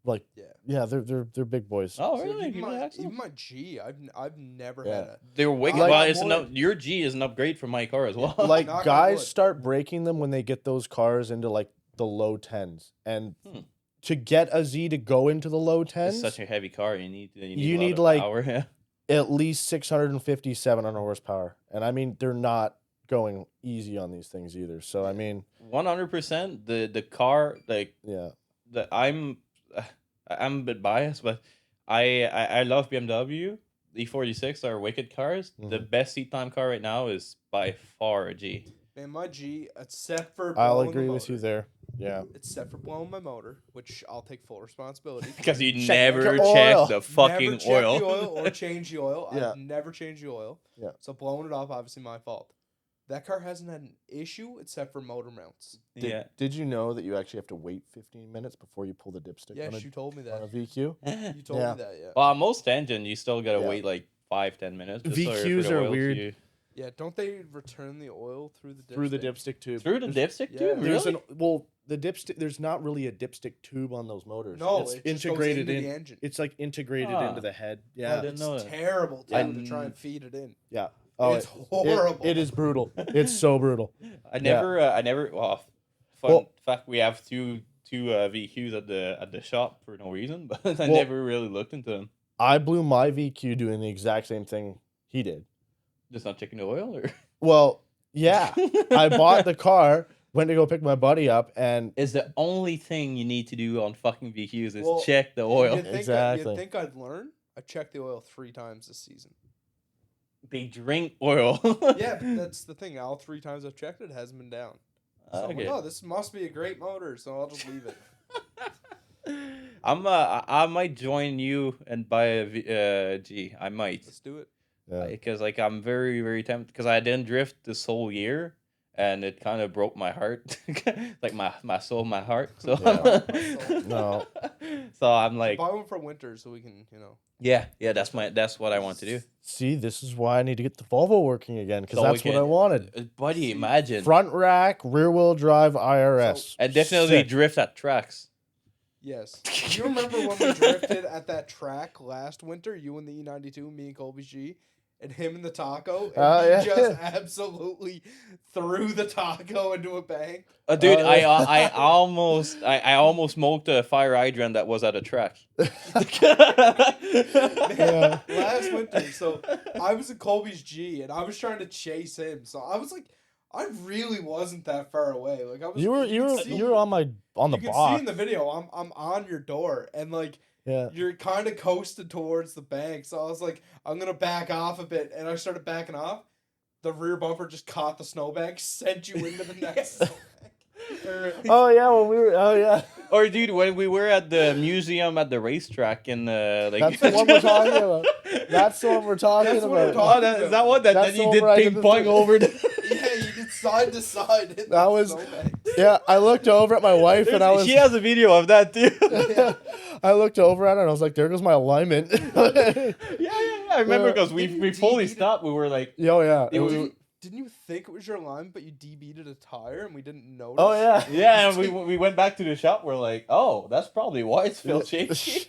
like
Yeah.
they're big boys.
oh
So
really?
even,
You
my,
like
even my G, I've never
Yeah.
had a.
They're wicked.
Like-
well, it's
more-
your G is an upgrade for my car as well.
Like
Knock on
guys
wood.
start breaking them when they get those cars into like the low 10s. And
Hmm.
to get a Z to go into the low 10s,
It's such a heavy car. You need
You
a lot
need,
of
like,
power. Yeah.
at least 650, 700 horsepower. And I mean, they're not going easy on these things either. So, I mean,
100%. The car, like,
yeah.
I'm a bit biased, but I love BMW. The E46 are wicked cars. The
Mhm.
best seat time car right now is by far a G.
Man, my G, except for
I'll
blowing
agree
the
with you
motor.
there. Yeah.
Except for blowing my motor, which I'll take full responsibility.
Because you
Check
never
the
check
oil.
the fucking
never check
oil.
the oil or change the oil.
Yeah.
I've never changed the oil.
Yeah.
So blowing it off, obviously my fault. That car hasn't had an issue except for motor mounts.
Yeah.
Did you know that you actually have to wait 15 minutes before you pull the dipstick
Yes, you told me
on a
that.
VQ?
You told
Yeah.
me that, yeah.
Well, on most engine, you still gotta
Yeah.
wait like 5-10 minutes. Just for
VQs
the
are
oil to-
weird.
Yeah, don't they return the oil through the dipstick?
Through the dipstick tube.
Through the dipstick
Yeah.
tube?
There's
Really?
the dipstick. There's not really a dipstick tube on those motors.
No,
it's
it just
integrated
goes into
in.
the engine.
It's like integrated
Ah.
into the head.
I
Yeah,
didn't
It's
know that.
terrible too,
I-
to try and feed it in.
yeah. Oh,
It's horrible.
It is brutal. It's so brutal.
I never. Well, fun
Well-
fact, we have two VQs at the shop for no reason, but I
Well-
never really looked into them.
I blew my VQ doing the exact same thing he did.
Just not checking the oil, or
Well, yeah. I bought the car, went to go pick my buddy up, and
is the only thing you need to do on fucking VQs is
Well,
check the oil.
You'd think
Exactly.
you'd think I'd learn? I checked the oil 3 times this season.
They drink oil.
Yeah, but that's the thing. All 3 times I've checked it, it hasn't been down. So I'm
Okay.
like, oh, this must be a great motor, so I'll just leave it.
I might join you and buy a G. I might.
Let's do it.
yeah.
Because like I'm very very tempted because I didn't drift this whole year and it kind of broke my heart like my soul my heart so
Yeah. No.
so I'm like
Buy one for winter so we can,
yeah that's what I want to do.
See, this is why I need to get the Volvo working again, because
So we
that's what
can-
I wanted.
Buddy, imagine
Front rack, rear wheel drive, IRS.
and definitely
Sick.
drift at tracks.
Yes. Do you remember when we drifted at that track last winter? You and the E92, me and Colby G, and him and the taco, and
Oh,
he
yeah.
just absolutely threw the taco into a bank.
Dude,
Oh,
I almost smoked a fire hydrant that was at a track.
Yeah.
Last winter, so I was in Colby's G, and I was trying to chase him. So I was like, I really wasn't that far away. Like I was.
You were on the
You can see
box.
in the video, I'm on your door, and like.
Yeah.
You're kind of coasted towards the bank, so I was like, I'm gonna back off a bit, and I started backing off. The rear bumper just caught the snowbank, sent you into the next snowbank.
Oh yeah, when we were. Oh yeah.
Or dude, when we were at the museum at the racetrack in like
That's the one we're talking about. That's the one we're talking
That's what we're
about.
talking
is that one that
That's
then
the
you
one
did
where I did
ping
the
pong
thing.
over the
Yeah, you did side to side. In
That
the
was-
snowbank.
Yeah, I looked over at my wife and I was.
She has a video of that too.
I looked over at her and I was like, "There goes my alignment."
Yeah. I remember
Yeah.
because we
Didn't you
fully
DB to-
stopped. We were like,
Oh yeah.
It was-
Didn't you think it was your line, but you DB'd a tire and we didn't notice?
Oh yeah.
yeah, and we went back to the shop. We're like, oh, that's probably why it's still shaky.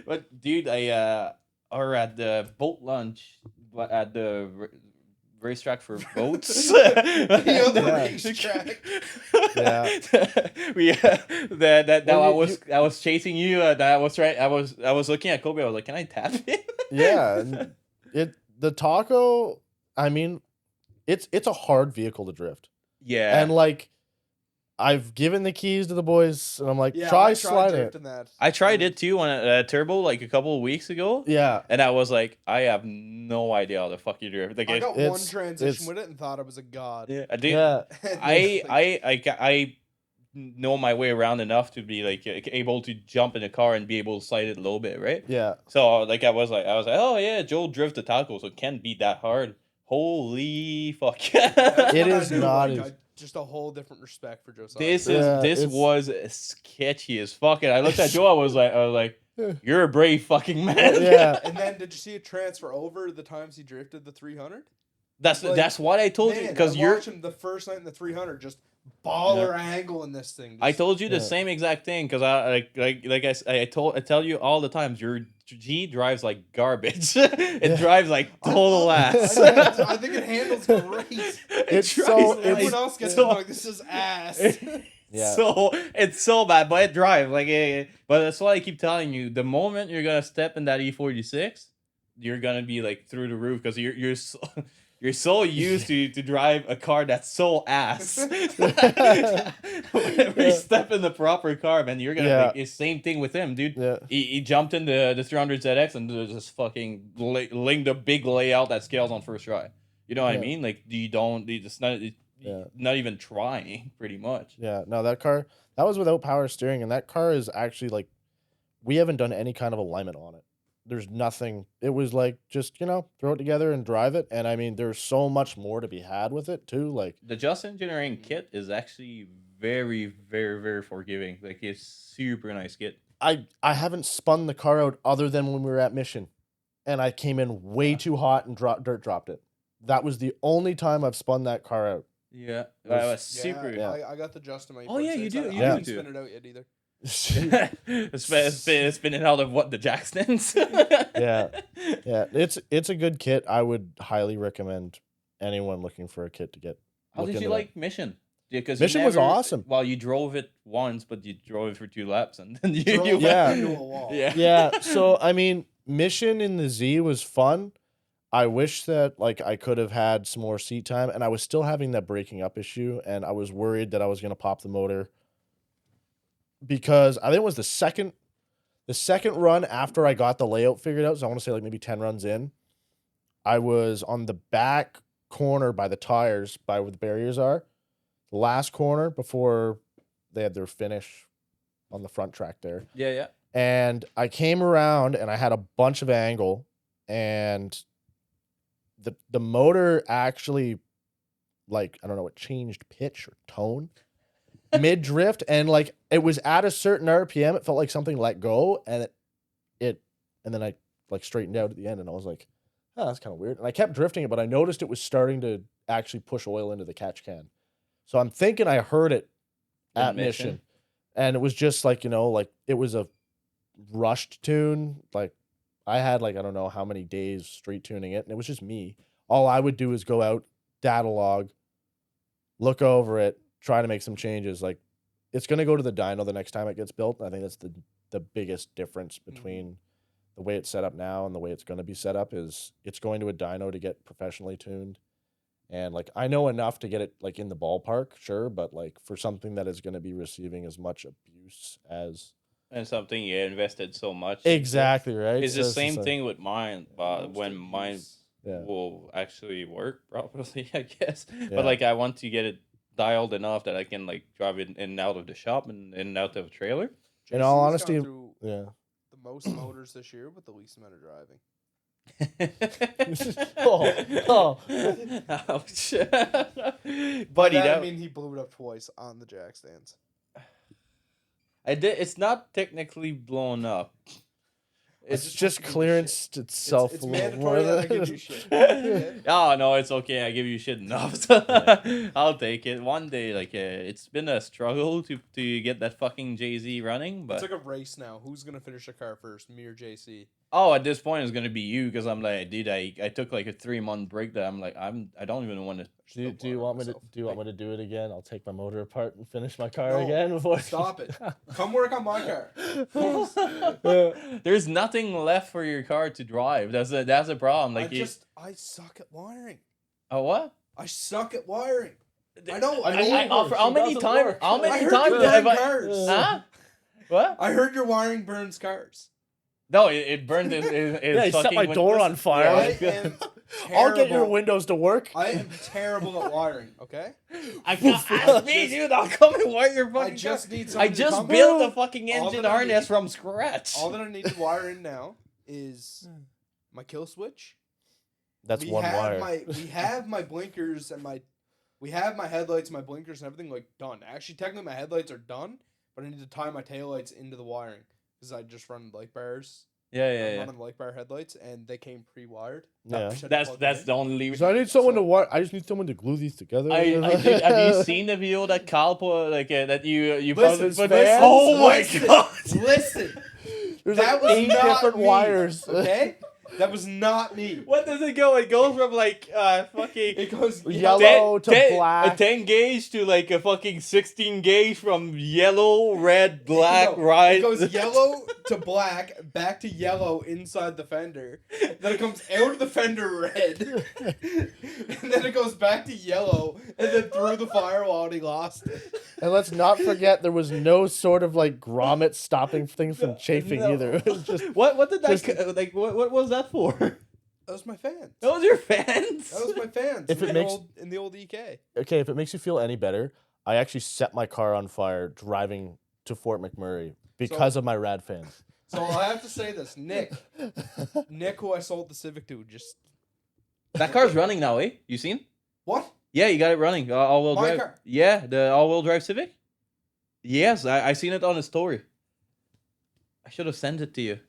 But dude, or at the boat lunch, but at the racetrack for boats.
The other
Yeah.
racetrack.
Yeah.
we that
Well,
I was chasing you. That I was right. I was looking at Kobe. I was like, can I tap him?
Yeah. And the taco. I mean, it's a hard vehicle to drift,
Yeah.
and like, I've given the keys to the boys, and I'm like,
Yeah,
try
I tried
sliding it.
drifting that.
I tried it too on a turbo like a couple of weeks ago.
Yeah.
And I was like, I have no idea how the fuck you drift. Like,
I got one
it's-
transition with it and thought I was a god.
yeah, I did.
Yeah.
I know my way around enough to be like able to jump in a car and be able to slide it a little bit, right?
Yeah.
So like I was like, oh yeah, Joel drift the taco, so it can't be that hard. Holy fuck!
That's
It
what I
is
do,
not
like,
as-
just a whole different respect for Josiah.
This
Yeah,
this
it's-
was sketchy as fuck. And I looked at Joe. I was like, you're a brave fucking man.
Yeah.
And then did you see it transfer over the times he drifted the 300?
That's
Like,
that's what I told you
Man,
because
I
you're.
watched him the first night in the 300, just baller angle in this thing.
I
just-
told you the
Yeah.
same exact thing because I I tell you all the times your G drives like garbage. It
Yeah.
drives like total
I
ass.
think it handles great.
It's
drives
so-
like-
Everyone else gets
so-
like, this is ass.
Yeah.
So it's so bad, but it drives like. But that's why I keep telling you. The moment you're gonna step in that E46, you're gonna be like through the roof because you're so, you're so used to drive a car that's so ass. Whenever you step in the proper car, man, you're gonna like it's same thing with him, dude.
Yeah.
He jumped in the 300 ZX and just fucking laying the big layout that scales on first try. You know what I mean? Like it's not even trying, pretty much.
Yeah. No, that car, that was without power steering, and that car is actually like, we haven't done any kind of alignment on it. There's nothing. It was like just throw it together and drive it, and I mean, there's so much more to be had with it too. Like
The Just Engineering kit is actually very, very, very forgiving. Like it's super nice kit.
I haven't spun the car out other than when we were at Mission, and I came in way too hot and dropped it. That was the only time I've spun that car out.
Yeah,
It
that
was-
was super.
Yeah.
I got the Just in my.
Oh, yeah, you do-
I
you
haven't
do.
spin it out yet either.
It's spinning out of what, the jack stands?
Yeah. Yeah, it's a good kit. I would highly recommend anyone looking for a kit to get.
How
look
did
into
you
that.
like Mission? Because
Mission was awesome.
Well, you drove it once, but you drove it for 2 laps, and then you
Drove
went-
Yeah.
into a wall.
yeah.
Yeah, so I mean, Mission in the Z was fun. I wish that like I could have had some more seat time, and I was still having that breaking up issue, and I was worried that I was gonna pop the motor because I think it was the second run after I got the layout figured out. So I want to say like maybe 10 runs in, I was on the back corner by the tires, by where the barriers are, the last corner before they had their finish on the front track there.
Yeah.
And I came around and I had a bunch of angle, and the motor actually, like, I don't know, it changed pitch or tone mid drift, and like it was at a certain RPM, it felt like something let go, and and then I like straightened out at the end, and I was like, oh, that's kind of weird. And I kept drifting it, but I noticed it was starting to actually push oil into the catch can. So I'm thinking I heard it
In
at Mission. And it was just like, like it was a rushed tune. Like I had like, I don't know how many days street tuning it, and it was just me. All I would do is go out, data log, look over it, try to make some changes. Like it's going to go to the dyno the next time it gets built. I think that's the biggest difference between the way it's set up now and the way it's going to be set up is it's going to a dyno to get professionally tuned. And like I know enough to get it like in the ballpark, sure, but like for something that is going to be receiving as much abuse as
And something you invested so much. into.
exactly right.
It's
So
the
just
same
like-
thing with mine, but when mine
Yeah.
will actually work properly, I guess.
Yeah.
But like I want to get it dialed enough that I can like drive it in and out of the shop and in and out of the trailer.
In all
JC's
honesty,
gone through
Yeah.
the most motors this year with the least amount of driving.
Oh.
Ouch.
By
Buddy,
that,
that,
I mean he blew it up twice on the jack stands.
it's not technically blown up.
It's
just
just
have to give you
clearanced itself
It's
a little
mandatory that I
more.
give you shit.
Oh no, it's okay. I give you shit enough. I'll take it. One day, like it's been a struggle to get that fucking JZ running, but
It's like a race now. Who's gonna finish the car first, me or JC?
at this point it's gonna be you because I'm like, dude, I took like a 3-month break that I'm like I don't even want to.
Do you want me to do it again? I'll take my motor apart and finish my car
No,
again before.
Stop it. Come work on my car.
There's nothing left for your car to drive. That's a problem. Like
I suck at wiring.
oh what?
I suck at wiring. I know.
I offer how
She
many
doesn't
times?
work.
How
I
many
heard
times?
you
have
burn
I-
cars.
Huh? What?
I heard your wiring burns cars.
No, it burned his
Yeah, you set my door on fire.
I
Like,
am
I'll get your
terrible-
windows to work.
I am terrible at wiring. Okay.
I can't ask me, dude. I'll come and wire your fucking
I just
car.
need
I
somebody to
just
come-
built the fucking
All
engine
that I
harness
need-
from scratch.
All that I need to wire in now is my kill switch.
That's one wire.
We have my blinkers and we have my headlights, my blinkers, and everything like done. Actually, technically, my headlights are done, but I need to tie my taillights into the wiring because I just run light bars. I'm
yeah.
running light bar headlights, and they came pre-wired.
Yeah.
That's the only.
So I need someone to wire. I just need someone to glue these together.
Have you seen the video that Cal put that you
Listen,
posted?
listen,
Oh my
listen,
god!
Listen,
There's
that
like
was
8
not
different
me,
wires.
Okay, That was not me.
What does it go? It goes from like fucking
It goes
Yellow to black.
a 10 gauge to like a fucking 16 gauge from yellow, red, black,
No,
right?
It goes yellow to black, back to yellow inside the fender. Then it comes out of the fender red. And then it goes back to yellow, and then through the firewall, and he lost it.
And let's not forget there was no sort of like grommet stopping things from chafing
No.
either. It was just
What did that
Just-
like? What was that for?
That was my fans.
That was your fans.
That was my fans.
If
in
it
the
makes-
in the old EK.
okay. If it makes you feel any better, I actually set my car on fire driving to Fort McMurray because of my rad fans.
So I have to say this, Nick, who I sold the Civic to, just
That car's running now, eh? You seen?
what?
Yeah, you got it running. All-wheel
My
drive.
car?
Yeah, the all-wheel drive Civic. Yes, I seen it on the story. I should have sent it to you.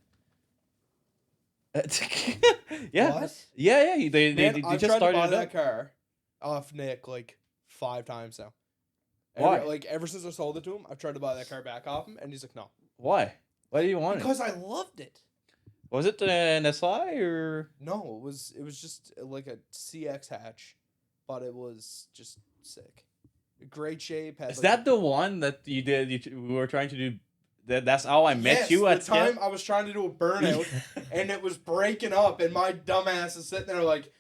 Yeah.
What?
Yeah. They
Man, I've
just
tried to
started
buy
it
that
up.
car off Nick like 5 times now.
Why?
Ever since I sold it to him, I've tried to buy that car back off him, and he's like, no.
Why? Why do you want it?
Because I loved it.
Was it an SI or?
No, it was just like a CX hatch, but it was just sick. Great shape. Had
Is
like,
that the one that you did? We were trying to do. That's how I met
yes,
you
the
at
time I was trying to do a burnout, and it was breaking up, and my dumbass is sitting there like,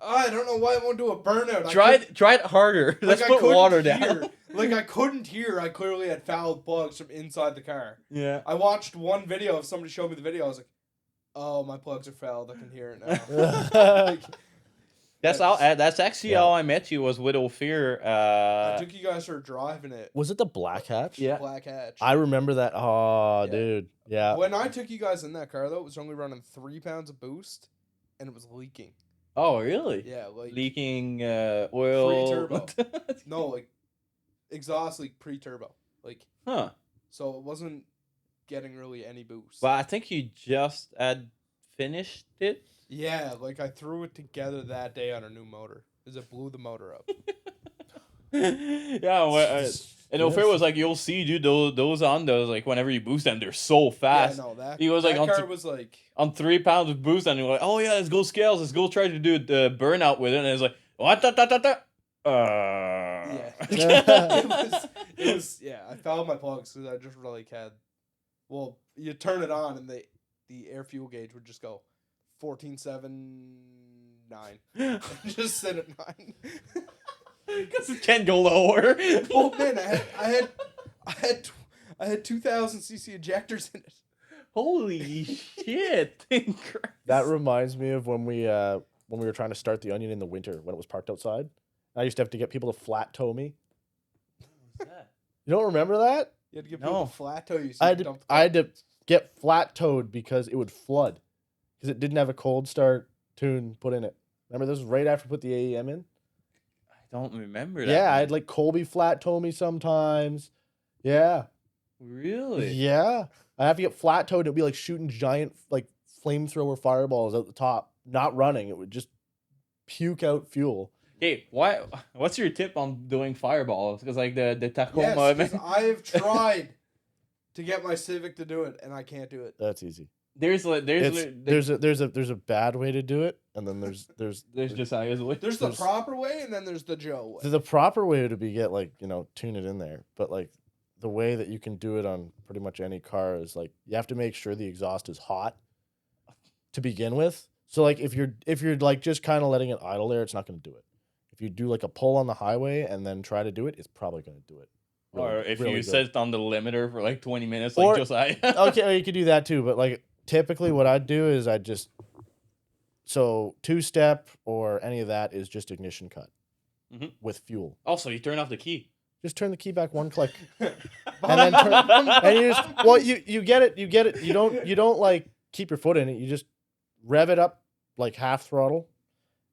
oh, I don't know why I won't do a burnout.
Try it harder. Let's
I
put
couldn't
water
hear.
down.
Like I couldn't hear. I clearly had fouled plugs from inside the car.
Yeah.
I watched one video of somebody showed me the video. I was like, oh, my plugs are fouled. I can hear it now. Like,
That's how. That's actually how I met you. Was with Ophir.
I took you guys for driving it.
Was it the black hatch?
Yeah.
Black hatch.
I remember that. Oh,
Yeah.
dude. Yeah.
When I took you guys in that car though, it was only running 3 pounds of boost, and it was leaking.
Oh really?
Yeah, like
Leaking oil.
Pre-turbo. no, like exhaust leak pre-turbo. Like
Huh.
so, it wasn't getting really any boost.
But I think you just had finished it.
Yeah, like I threw it together that day on a new motor, because it blew the motor up.
Yeah. And Ophir was like, "You'll see, dude. Those Hondas, like whenever you boost them, they're so fast."
Yeah, no, that
He was
that
like,
car was like.
On 3 pounds of boost, and you're like, "Oh yeah, let's go scales. Let's go try to do the burnout with it." And it's like, "What?
Yeah. it was yeah, I fouled my plugs because I just like had well, you turn it on and the air fuel gauge would just go 14.7.9. Just sit at 9.
Because it can't go lower.
Oh man, I had 2000 cc injectors in it.
Holy shit!
That reminds me of when we were trying to start the Onion in the winter when it was parked outside. I used to have to get people to flat tow me. You don't remember that?
You had to get
No.
people to flat tow you. So
I
you
had, to,
dump the
I had to get flat towed because it would flood. Because it didn't have a cold start tune put in it. Remember this was right after we put the AEM in?
I don't remember that.
Yeah, I had like Colby flat tow me sometimes. Yeah.
Really?
Yeah. I have to get flat towed. It'd be like shooting giant like flamethrower fireballs out the top, not running. It would just puke out fuel.
Hey, why? What's your tip on doing fireballs? Because like the Tacoma.
Yes, 'cause I have tried to get my Civic to do it, and I can't do it.
That's easy.
there's
There's a bad way to do it, and then there's
Josiah's way.
There's the proper way, and then there's the Joe way.
the proper way to be tune it in there, but like the way that you can do it on pretty much any car is like you have to make sure the exhaust is hot to begin with. So like if you're like just kind of letting it idle there, it's not going to do it. If you do like a pull on the highway and then try to do it, it's probably going to do it.
Or if
really
you
good.
set it on the limiter for like 20 minutes, like
Or-
Josiah.
Okay, you could do that too, but like typically what I'd do is so 2-step or any of that is just ignition cut
Mhm.
with fuel.
Also, you turn off the key.
Just turn the key back one click. And then and you just you get it. You don't like keep your foot in it. You just rev it up like half throttle,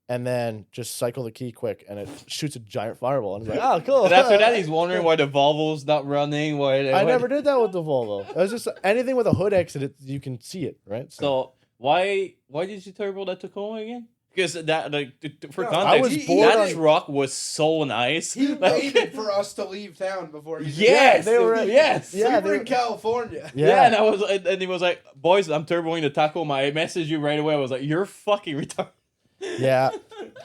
and then just cycle the key quick, and it shoots a giant fireball. And it's like, oh, cool.
And after that, he's wondering why the Volvo's not running.
I never did that with the Volvo. It was just anything with a hood exit, you can see it, right?
So why did you turbo that Tacoma again? Because that for
No,
context,
I was bored
that
on-
truck was so nice.
He
Like-
waited for us to leave town before he did
Yes,
they were-
yes.
yeah,
we were in California.
Yeah, and and he was like, "Boys, I'm turboing the Tacoma." I messaged you right away. I was like, "You're fucking retarded."
Yeah.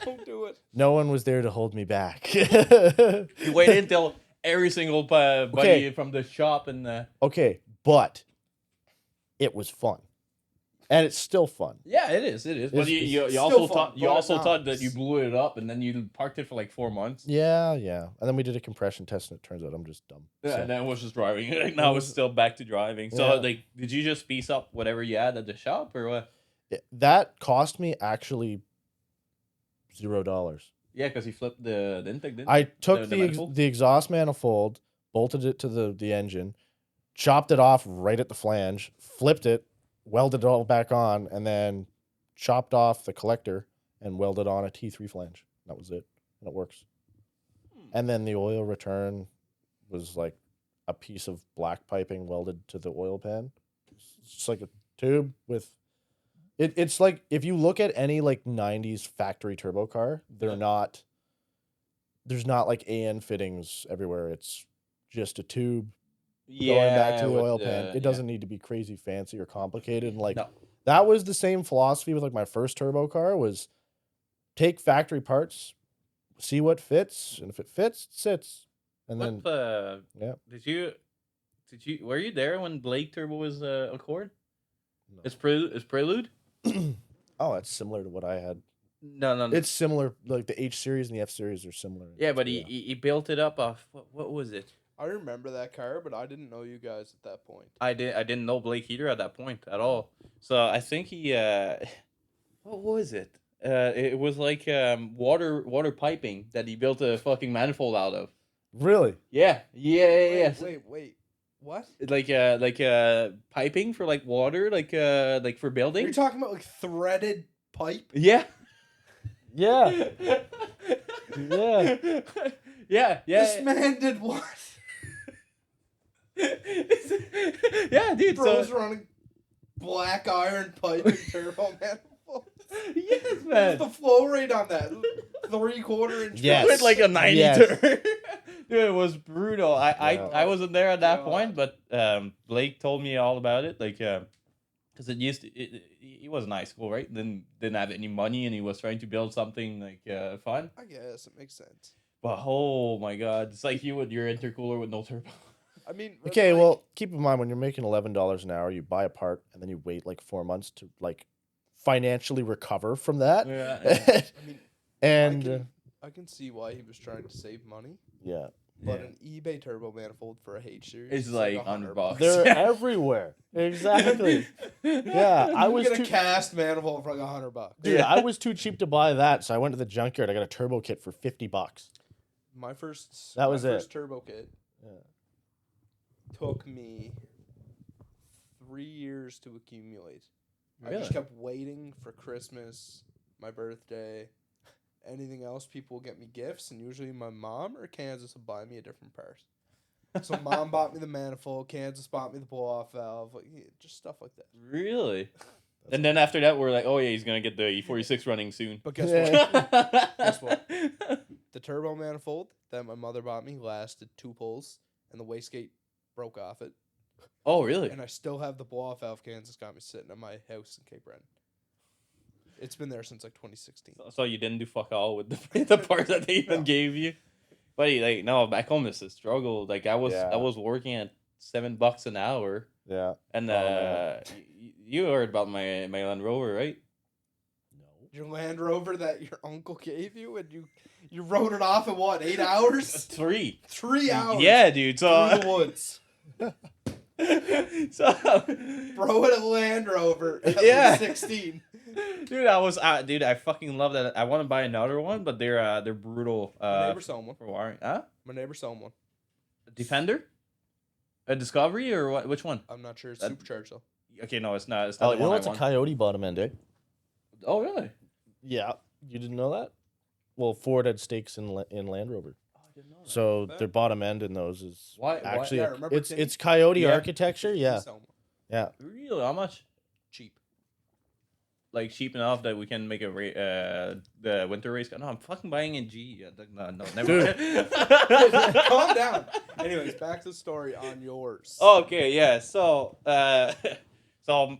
Don't do it.
No one was there to hold me back.
He waited until every single buddy
Okay.
from the shop and
Okay, but it was fun, and it's still fun.
yeah, it is. But
It's
you
still
also
fun,
thought
but not.
thought that you blew it up and then you parked it for like 4 months.
Yeah, yeah. And then we did a compression test, and it turns out I'm just dumb.
Yeah,
So-
and then it was just driving. Like now it's still back to driving. So
Yeah.
like, did you just piece up whatever you had at the shop or what?
That cost me actually $0.
Yeah, because he flipped the intake. Didn't
I took
the manifold?
the exhaust manifold, bolted it to the engine, chopped it off right at the flange, flipped it, welded it all back on, and then chopped off the collector and welded on a T3 flange. That was it. And it works. And then the oil return was like a piece of black piping welded to the oil pan. It's just like a tube with it's like if you look at any like 90s factory turbo car, they're
Yeah.
not there's not like AN fittings everywhere. It's just a tube going back to the
with
oil pan. It
yeah.
doesn't need to be crazy fancy or complicated. And like
No.
that was the same philosophy with like my first turbo car was take factory parts, see what fits, and if it fits, it sits. And then yeah.
Did you were you there when Blake Turbo was Accord?
No.
It's Prelude?
Oh, it's similar to what I had.
No.
It's similar, like the H series and the F series are similar.
Yeah, but he built it up off what was it?
I remember that car, but I didn't know you guys at that point.
I didn't know Blake either at that point at all. So I think he what was it? It was like water piping that he built a fucking manifold out of.
Really?
Yeah.
Wait. What?
Like piping for like water, like for building.
You're talking about like threaded pipe?
Yeah.
Yeah. Yeah.
Yeah.
This man did what?
Yeah, dude.
Bro's
So
running black iron pipe and turbo manifold.
yes, man.
What's the flow rate on that? 3/4 inch.
Yes.
With like a 90
Yes.
turn. Dude, it was brutal. I wasn't there at that
God.
point, but Blake told me all about it. Like, because he was in high school, right? Then didn't have any money, and he was trying to build something like fun.
I guess it makes sense.
But oh my god, it's like you with your intercooler with no turbo.
I mean,
Okay,
like,
well, keep in mind when you're making $11 an hour, you buy a part and then you wait like 4 months to like financially recover from that.
Yeah.
I mean,
And
I can see why he was trying to save money,
yeah,
but
Yeah.
an eBay turbo manifold for a H series
It's
is
like
$100
$100.
they're
Yeah.
everywhere. Exactly. Yeah, I
You
was
get a
too,
cast manifold for like $100.
dude. I was too cheap to buy that, so I went to the junkyard. I got a turbo kit for $50.
My first
That was
my
it.
first turbo kit
Yeah.
took me 3 years to accumulate. I
Really?
just kept waiting for Christmas, my birthday, anything else. People will get me gifts, and usually my mom or Kansas will buy me a different part. So mom bought me the manifold, Kansas bought me the blow-off valve, like, yeah, just stuff like that.
Really? And then after that, we're like, oh yeah, he's gonna get the E46 running soon.
But guess
Yeah.
what? Guess what? The turbo manifold that my mother bought me lasted 2 pulls, and the wastegate broke off it.
Oh really?
And I still have the blow-off valve Kansas got me sitting at my house in Cape Breton. It's been there since like 2016.
So you didn't do fuck all with the parts that they even
No.
gave you. But like no, back home it's a struggle. Like I was
Yeah.
working at $7 an hour,
Yeah.
and
Oh, man.
you heard about my Land Rover, right?
Your Land Rover that your uncle gave you, and you rode it off in what, 8 hours?
3.
3 hours.
Yeah, dude.
Through
So
the woods.
so
Bro had a Land Rover at
Yeah.
like 16.
dude, I fucking love that. I want to buy another one, but they're brutal.
My neighbor selling one.
For wiring. Huh?
My neighbor selling one.
Defender? A Discovery or what? Which one?
I'm not sure. It's
That-
supercharged though.
Okay, no, it's not. It's
Oh,
not
you
the
know
one
what's
I
a
want.
Coyote bottom end, eh?
Oh, really?
Yeah. You didn't know that? Well, Ford had stakes in Land Rover,
Oh, I didn't know that.
so
Fair.
their bottom end in those is
Why-
actually
yeah, remember
it's
Timmy?
it's Coyote
Yeah.
architecture.
He's
Yeah,
selling one.
yeah.
Really? How much?
Cheap.
like cheap enough that we can make the winter race. No, I'm fucking buying in G. No, never.
Calm down. Anyways, back to the story on yours.
Okay, yeah. So, so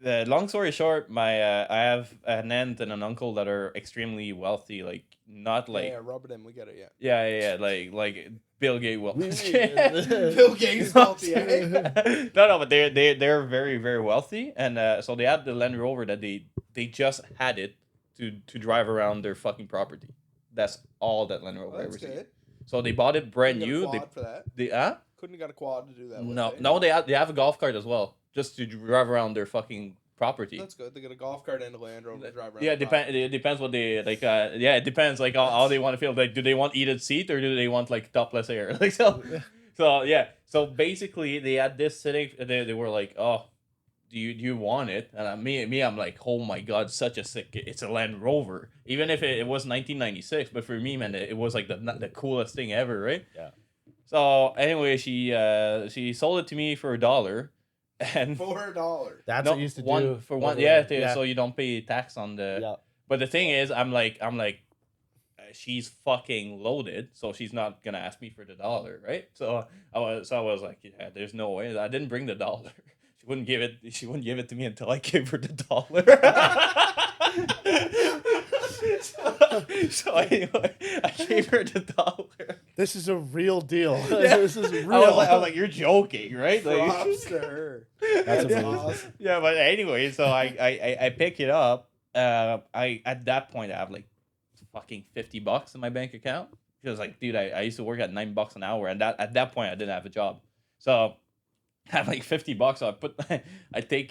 the long story short, I have an aunt and an uncle that are extremely wealthy. Like not like
yeah, rub it in. We get it.
yeah, like Bill Gates wealthy.
Bill Gates wealthy. Eh?
No, but they're very very wealthy, and so they had the Land Rover that they just had it to drive around their fucking property. That's all that Land Rover
Well,
ever
that's
seen.
good.
So they bought it brand
Couldn't get a
new.
quad for that.
They
Couldn't have got a quad to do that. With,
no
eh?
no they have a golf cart as well, just to drive around their fucking property.
That's good. They got a golf cart and a Land Rover to drive around.
Yeah,
the
it depends what they like. Yeah, it depends like how they want to feel. Like, do they want heated seat or do they want like topless air? Like so yeah. So basically, they had this sitting. They were like, oh, do you want it? And I'm like, oh my god, such a sick. It's a Land Rover, even if it was 1996. But for me, man, it was like the coolest thing ever, right?
Yeah.
So anyway, she sold it to me for $1. And
$4.
That's
no,
what you used to
one
do.
for one,
over
yeah,
there.
so you don't pay tax on the.
Yeah.
But the thing is, I'm like, she's fucking loaded, so she's not gonna ask me for the $1, right? So I was like, yeah, there's no way. I didn't bring the $1. She wouldn't give it to me until I gave her the $1. so anyway, I gave her the $1.
This is a real deal.
Yeah.
This is real.
I was like, you're joking, right? Like,
Props to her.
That's
That's
amazing.
awesome.
yeah, but anyway, so I pick it up. I at that point I have like fucking $50 in my bank account. Because like, dude, I used to work at $9 an hour, and at that point I didn't have a job. So I have like $50. So I take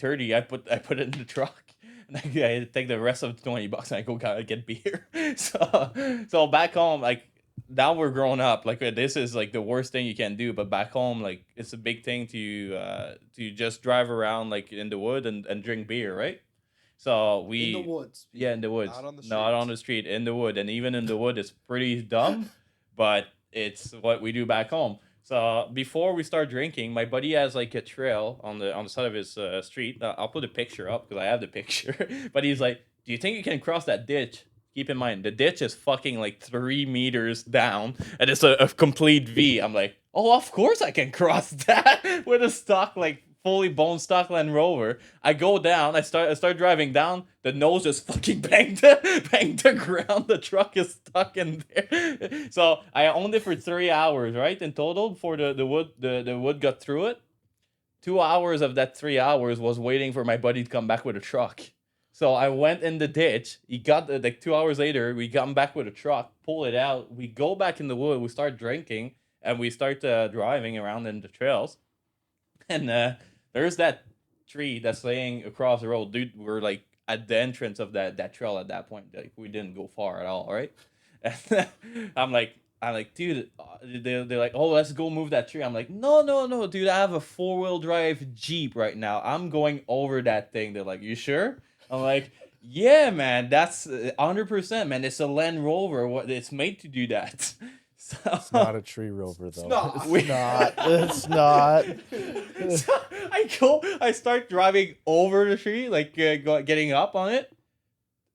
30. I put it in the truck. And I take the rest of the $20 and I go get beer. So back home, like now we're grown up. Like this is like the worst thing you can do. But back home, like it's a big thing to just drive around like in the wood and drink beer, right? So
In the woods.
yeah, in the woods,
Not on the
not on the street, in the wood, and even in the wood, it's pretty dumb, but it's what we do back home. So before we start drinking, my buddy has like a trail on the side of his street. I'll put a picture up because I have the picture. But he's like, "Do you think you can cross that ditch?" Keep in mind, the ditch is fucking like 3 meters down, and it's a complete V. I'm like, "Oh, of course I can cross that with a stock like." Fully bone stock Land Rover. I go down. I start driving down. The nose just fucking banged the ground. The truck is stuck in there. So I owned it for 3 hours, right, in total before the wood got through it. 2 hours of that 3 hours was waiting for my buddy to come back with a truck. So I went in the ditch. He got like 2 hours later. We come back with a truck, pull it out. We go back in the wood. We start drinking and we start driving around in the trails. And there's that tree that's laying across the road. Dude, we're like at the entrance of that trail at that point. Like we didn't go far at all, right? And I'm like, dude, they're like, oh, let's go move that tree. I'm like, no, dude, I have a 4-wheel drive Jeep right now. I'm going over that thing. They're like, you sure? I'm like, yeah, man, that's 100%, man. It's a Land Rover. It's made to do that. So,
It's not a tree rover, though.
not.
It's not. It's not.
so I start driving over the tree, like getting up on it,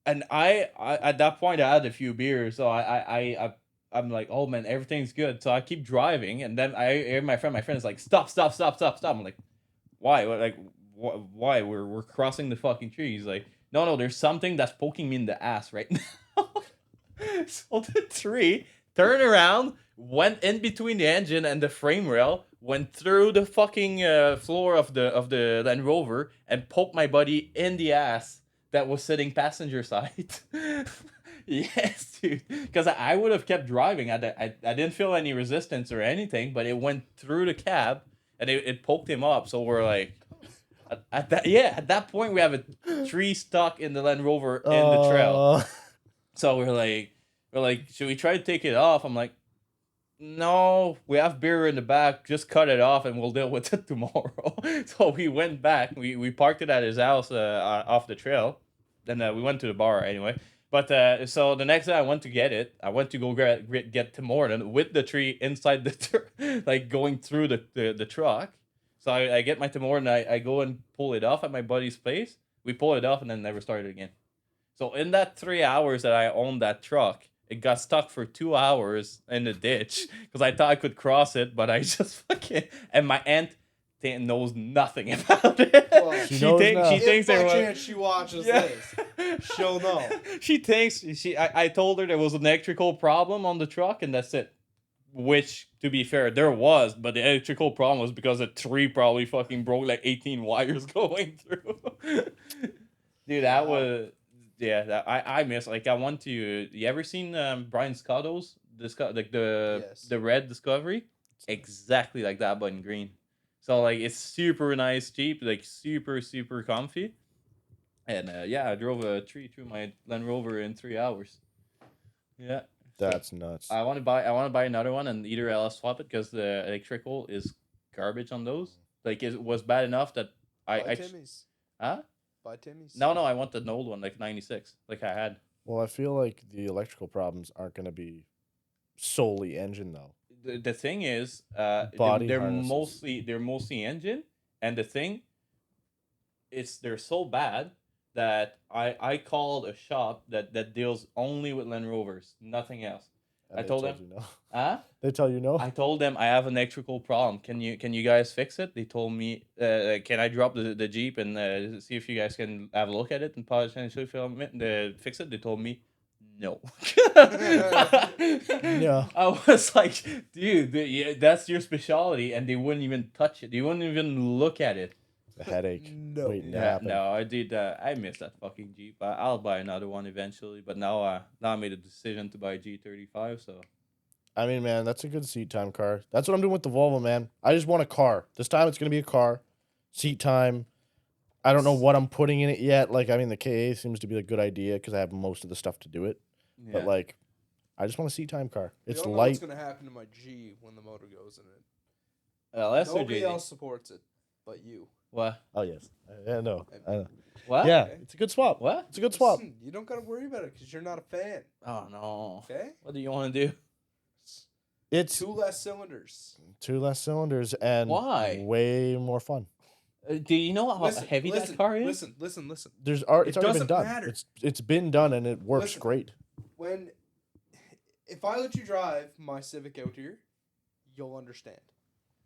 and I at that point I had a few beers, so I'm like, oh man, everything's good. So I keep driving, and then I hear my friend is like, stop. I'm like, why? Why? We're crossing the fucking tree. He's like, no, there's something that's poking me in the ass right now. So the tree turned around, went in between the engine and the frame rail, went through the fucking floor of the Land Rover, and poked my buddy in the ass that was sitting passenger side. Yes, dude. Because I would have kept driving. I didn't feel any resistance or anything, but it went through the cab and it poked him up. So we're like, at that point we have a tree stuck in the Land Rover in the trail. So we're like, should we try to take it off? I'm like, no, we have beer in the back. Just cut it off and we'll deal with it tomorrow. So we went back. We parked it at his house off the trail. Then we went to the bar anyway. But so the next day I went to get it. I went to go get Tim Horton with the tree inside the like going through the truck. So I get my Tim Horton. I go and pull it off at my buddy's place. We pulled it off and then never started again. So in that 3 hours that I owned that truck, it got stuck for 2 hours in the ditch because I thought I could cross it, but I just fucking and my aunt knows nothing about it.
Well,
She knows now.
she
If
thinks
by
everyone.
chance she watches this, she'll know.
She thinks I told her there was an electrical problem on the truck and that's it. Which, to be fair, there was, but the electrical problem was because a tree probably fucking broke like 18 wires going through. Dude, that was I miss like I want to. You ever seen Brian Scotto's like
Yes.
the red Discovery? Exactly like that, but in green. So like it's super nice, cheap, like super comfy. And I drove a tree through my Land Rover in 3 hours. Yeah.
That's nuts.
I want to buy another one and either I'll swap it because the electrical is garbage on those. Like it was bad enough that
By Timmy's.
huh?
By Timmy's.
No, I want the old one like 96 like I had.
Well, I feel like the electrical problems aren't going to be solely engine though.
The thing is,
Body
they're
harnesses.
mostly engine, and the thing, they're so bad that I called a shop that deals only with Land Rovers, nothing else.
And
I
they
told
tell
them-
you no.
Huh?
They tell you no.
I told them I have an electrical problem. Can you guys fix it? They told me, can I drop the Jeep and see if you guys can have a look at it and potentially fix it? They told me, no.
No.
I was like, dude, that's your specialty, and they wouldn't even touch it. They wouldn't even look at it.
A headache.
No.
waiting to
Yeah,
happen.
no, I did. I miss that fucking Jeep. I'll buy another one eventually, but now I made a decision to buy a G35. So
I mean, man, that's a good seat time car. That's what I'm doing with the Volvo, man. I just want a car. This time it's going to be a car. Seat time. I don't know what I'm putting in it yet. Like, I mean, the KA seems to be a good idea because I have most of the stuff to do it.
yeah.
But, like, I just want a seat time car.
We
It's
don't know
light.
what's gonna happen to my G when the motor goes in it.
That's
Nobody
JD.
else supports it, but you.
What?
Oh, yes. Yeah, no. I know.
What?
Yeah,
Okay.
it's a good swap.
What?
It's a good swap.
Listen, you don't gotta worry about it because you're not a fan.
Oh no.
Okay.
What do you want to do?
It's
Two less cylinders.
two less cylinders and
Why?
way more fun.
Do you know how heavy that car is?
Listen.
It's
It
already been
doesn't
done.
matter.
It's been done and it works
Listen.
great.
If I let you drive my Civic out here, you'll understand.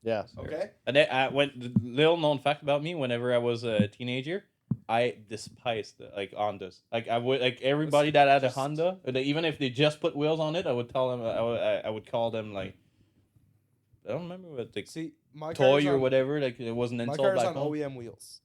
Yeah.
Okay.
And then the little known fact about me, whenever I was a teenager, I despised like Hondas. Like I would like everybody
Listen,
that had a
just-
Honda, even if they just put wheels on it, I would tell them I would call them like I don't remember what the
See, my
toy
car's
or
on,
whatever. Like it wasn't
My
installed
car's
back
on
home.
OEM wheels.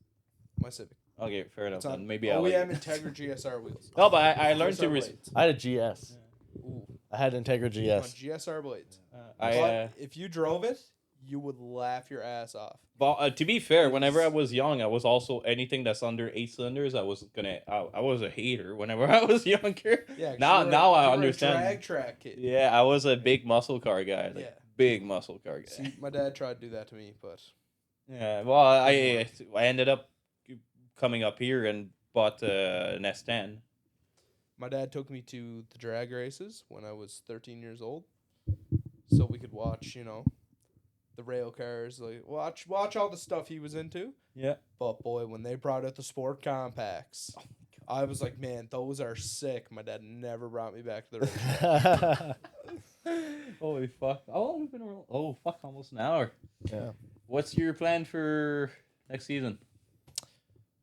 My Civic.
Okay, fair enough.
It's on
Then maybe I
OEM
like.
Integra GSR wheels.
No, but I learned to.
GSR blades.
I had a GS.
Ooh,
I had an Integra
on
GS.
GSR blades.
I
But if you drove it, you would laugh your ass off.
But to be fair, whenever I was young, I was also anything that's under 8 cylinders. I was I was a hater whenever I was younger.
Yeah. 'cause
Now-
you were
now I
you were
understand.
A drag track kid.
Yeah, I was a big muscle car guy. Like,
Yeah.
big muscle car guy.
See, my dad tried to do that to me, but
Yeah, well, I ended up coming up here and bought an S10.
my dad took me to the drag races when I was 13 years old, so we could watch, the rail cars, like watch all the stuff he was into.
Yeah.
But boy, when they brought out the sport compacts, I was like, man, those are sick. My dad never brought me back to the racetrack.
Holy fuck! How long have we been around? Oh fuck, almost an hour.
Yeah.
What's your plan for next season?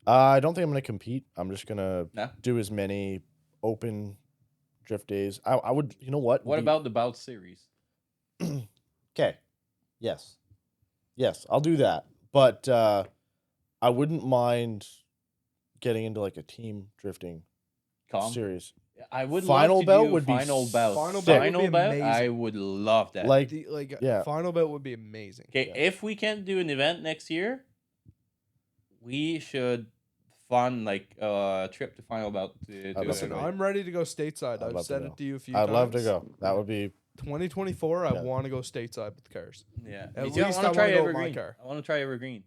I don't think I'm going to compete. I'm just going to
No?
do as many open drift days. I would, you know what?
What about the Bout Series?
Okay. Yes. Yes, I'll do that. But I wouldn't mind getting into like a team drifting series.
I would
Final
love to
bout
do
would be
final bout.
Final
sick.
bout would be
bout,
amazing.
I would love that.
Like, yeah.
Final belt would be amazing.
Okay,
Yeah.
if we can't do an event next year, we should fund like a trip to final bout.
Listen,
Right.
I'm ready to go stateside.
I'd
I've
love to
said
go.
it to you a few
I'd
times.
love to go. That would be
2024, I
Yeah.
want to go stateside with the cars.
Yeah,
At
me too.
least
I want to try
go with my
Evergreen.
car.
I want to try Evergreen.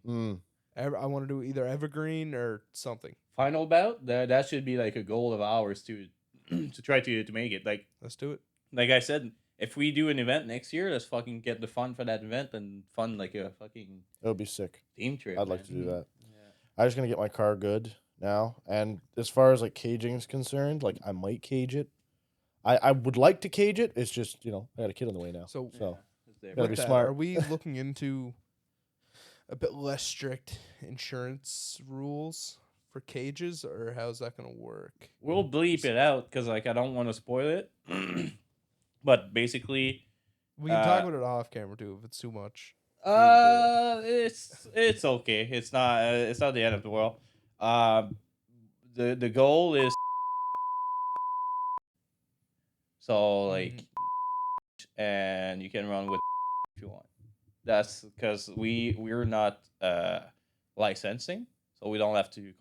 I want to do either Evergreen or something.
Final bout. That should be like a goal of ours to to try to make it.
Let's do it.
Like I said, if we do an event next year, let's fucking get the fun for that event and fund like a fucking
it would be sick.
team trip.
I'd like to
man.
do that.
Yeah.
I'm just gonna get my car good, now. And as far as like caging is concerned, like I might cage it. I would like to cage it. It's just, I got a kid on the way now.
So,
So
It's there.
Gotta
with
be
that,
smart.
are we looking into a bit less strict insurance rules for cages, or how's that going to work?
We'll bleep it out because like I don't want to spoil it. But basically,
We can talk about it off camera too if it's too much.
it's okay. It's not the end of the world. The goal is so like, and you can run with if you want. That's because we're not licensing, so we don't have to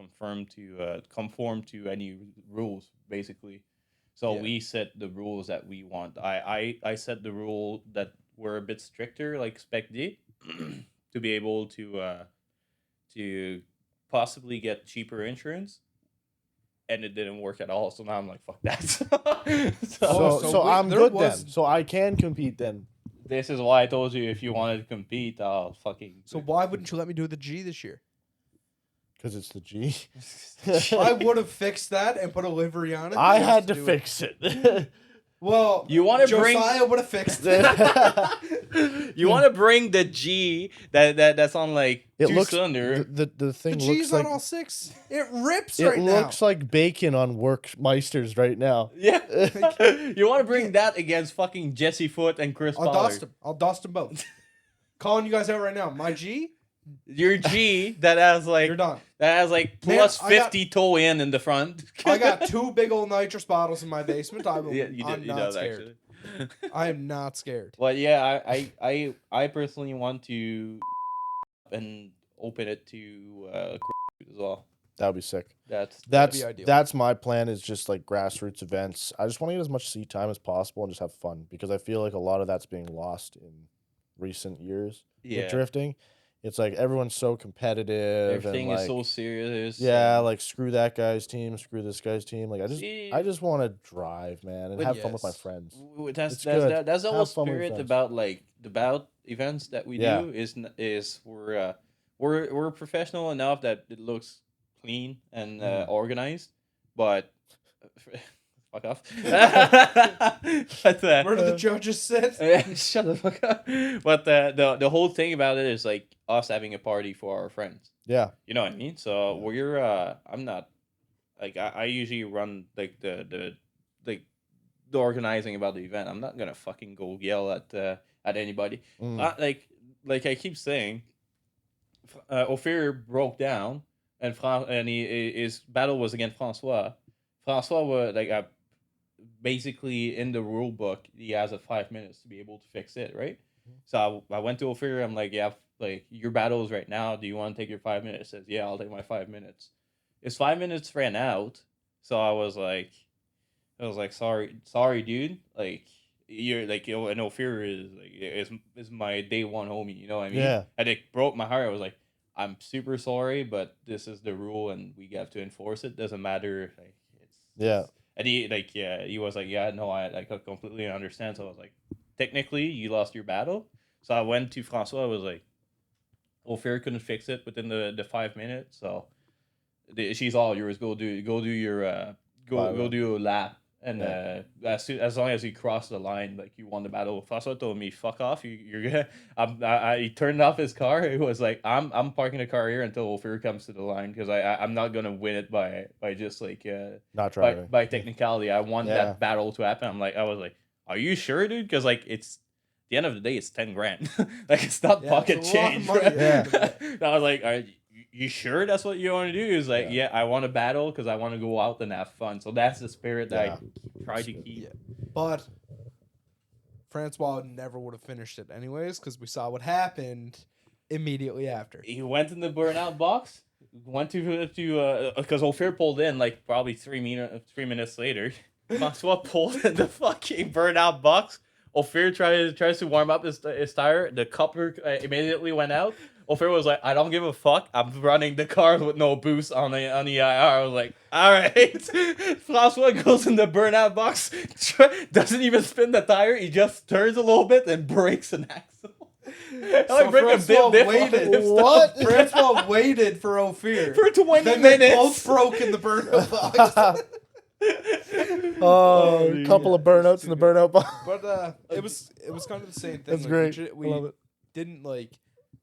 conform to any rules basically. So
Yeah.
we set the rules that we want. I set the rule that we're a bit stricter, like Spec D, to be able to possibly get cheaper insurance, and it didn't work at all. So now I'm like, fuck that.
so,
so wait,
I'm
there
good
was-
then. So I can compete then.
This is why I told you if you wanted to compete, I'll fucking.
So why wouldn't you let me do the G this year?
Because it's the G.
I would have fixed that and put a livery on it.
I
just
had to
do it.
fix it.
Well,
You wanna bring-
Josiah would have fixed it.
You want to bring the G that's on like
It
two
looks
cylinder.
the thing
The
looks
G's
like
on all six. It rips
it
right
looks
now.
like bacon on Workmeisters right now.
Yeah, you want to bring that against fucking Jesse Foote and Chris
I'll
Pollard.
dust them. I'll dust them both. Calling you guys out right now. My G,
Your G that has like
you're done.
plus
Man, I got-
50 toe in the front.
I got 2 big old nitrous bottles in my basement. I will.
Yeah, you
I'm
did.
not
You know
scared.
actually.
I am not scared.
But yeah, I personally want to and open it to as well.
That would be sick.
That's
That's
be ideal.
that's my plan is just like grassroots events. I just want to get as much seat time as possible and just have fun because I feel like a lot of that's being lost in recent years with drifting. It's like everyone's so competitive.
Everything
and
is
like,
so serious.
yeah,
and-
like screw that guy's team, screw this guy's team. Like
See-
I just want to drive, man, and
But
have fun with my
yes.
friends.
That's
It's good.
that's the whole
Have fun with
spirit
friends.
about like about events that we
Yeah.
do is we're professional enough that it looks clean and organized, but fuck off. But
Where do the judges sit?
shut the fuck up. But the whole thing about it is like us having a party for our friends.
Yeah,
You know what I mean? So we're I'm not like I usually run like the organizing about the event. I'm not gonna fucking go yell at anybody. Like I keep saying, Ophir broke down and his battle was against Francois. Francois was like basically in the rule book he has 5 minutes to be able to fix it, right? So I went to Ophir. I'm like, yeah, like your battle is right now. Do you want to take your 5 minutes? Says, yeah, I'll take my 5 minutes. His 5 minutes ran out, so I was like, sorry, dude. Like you're like, and Ophir is my day one homie. You know what I mean?
Yeah.
And it broke my heart. I was like, I'm super sorry, but this is the rule, and we have to enforce it. Doesn't matter. Like
Yeah.
And he was like, yeah, no, I completely understand. So I was like, technically, you lost your battle. So I went to Francois. I was like, Ophir couldn't fix it within the 5 minutes. So she's all yours. Go do your go do a lap. And as long as you cross the line, like you won the battle. Francois told me, "Fuck off! You're gonna." He turned off his car. It was like, "I'm parking the car here until Ophir comes to the line because I'm not gonna win it by just like
not driving.
by technicality. I want
Yeah.
that battle to happen." I was like, "Are you sure, dude? Because like it's the end of the day, it's 10 grand. Like it's not
Yeah,
pocket
it's a lot of
change."
money.
Yeah.
I was like, "Are you sure that's what you want to do?" He was like, "Yeah, I want to battle because I want to go out and have fun." So that's the spirit that I try to keep.
Yeah. But Francois never would have finished it anyways because we saw what happened immediately after.
He went in the burnout box. Went to because Ophir pulled in like probably 3 minutes later. Francois pulled in the fucking burnout box. Ophir tries to warm up his tire. The coupler immediately went out. Ophir was like, "I don't give a fuck. I'm running the car with no boost on the IR." I was like, "All right." Francois goes in the burnout box, doesn't even spin the tire. He just turns a little bit and breaks an axle. like break a
Francois
diff
waited.
What?
Francois waited for Ophir.
for 20
Then they
minutes.
both broke in the burnout box.
Oh,
dude.
couple of burnouts in the burnout box.
But it was kind of the same thing.
That's
like,
great.
We
I love it.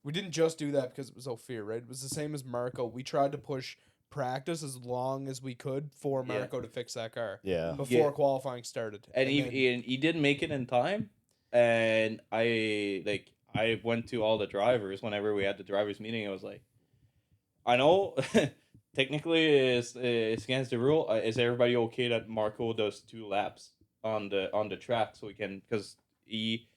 we didn't just do that because it was Ophir, right? It was the same as Marco. We tried to push practice as long as we could for
Yeah.
Marco to fix that car
Yeah.
before qualifying started.
And
then-
he didn't make it in time. And I went to all the drivers whenever we had the drivers meeting. I was like, I know technically it's against the rule. Is everybody okay that Marco does 2 laps on the track so we can, because he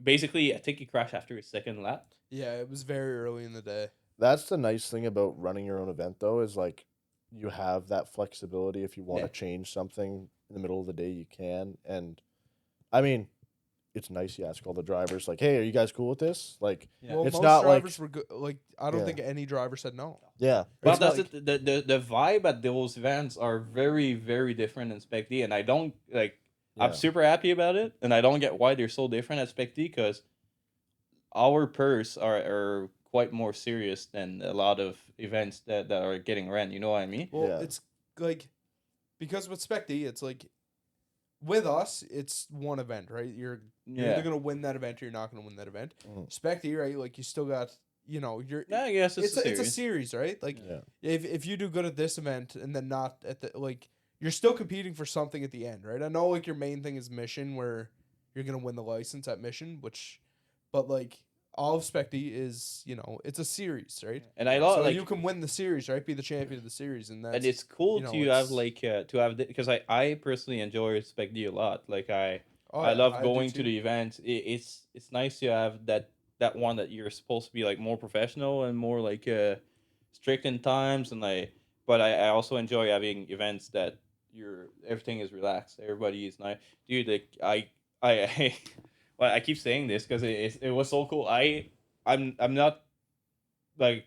basically, I think he crashed after his 2nd lap.
yeah, it was very early in the day.
That's the nice thing about running your own event, though, is like you have that flexibility. If you want to
Yeah.
change something in the middle of the day, you can. And I mean, it's nice you ask all the drivers, like, hey, are you guys cool with this? Like,
Yeah.
Well,
It's
most
not like-
drivers were good. Like, I don't
Yeah.
think any driver said no.
yeah.
But
it's
that's
like-
the vibe at those events are very, very different in Spec D, and I don't like.
Yeah.
I'm super happy about it, and I don't get why they're so different at Spec D, because our purse are quite more serious than a lot of events that are getting ran. You know what I mean?
Well,
Yeah.
it's like because with Spec D, it's like with us, it's one event, right? You're
Yeah.
either gonna win that event or you're not gonna win that event.
Mhm.
Spec D, right? Like you still got, you're.
Yeah, I guess
It's
it's,
a series, right? Like
yeah.
if you do good at this event and then not at the like, you're still competing for something at the end, right? I know like your main thing is mission, where you're gonna win the license at mission, but like all of Spec D is, it's a series, right?
And I love
So
like
you can win the series, right? Be the champion of the series, and that's
and it's cool
you know,
to have
it's-
like to have because I personally enjoy Spec D a lot. Like I
oh, yeah,
love
do
going to
too.
the events. It's nice to have that one that you're supposed to be like more professional and more like strict in times, and but I also enjoy having events that everything is relaxed, everybody is nice. Dude, like I well, I keep saying this because it was so cool. I'm not like,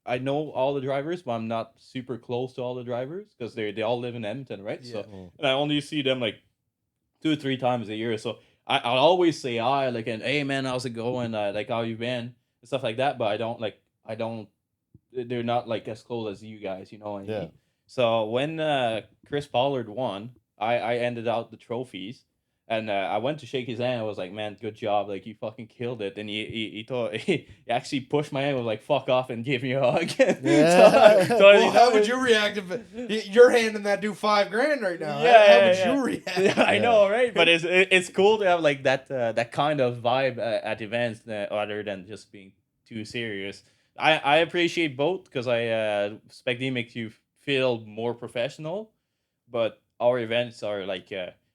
I know all the drivers, but I'm not super close to all the drivers because they all live in Edmonton, right?
Yeah.
So
Mm.
and I only see them like 2 or 3 times a year. So I'll always say hi, like, and hey man, how's it going? Like, how you been and stuff like that. But I don't. They're not like as close as you guys, you know what I
Yeah.
mean? So when Chris Pollard won, I ended out the trophies. And I went to shake his hand. I was like, "Man, good job! Like you fucking killed it." And he thought he actually pushed my hand. Was like, "Fuck off!" and gave me a hug.
Yeah.
Well, how would you react if you're handing that dude $5,000 right now? How would you react?
Yeah, I know, right? But it's cool to have like that kind of vibe at events other than just being too serious. I appreciate both because Spec D makes you feel more professional, but our events are like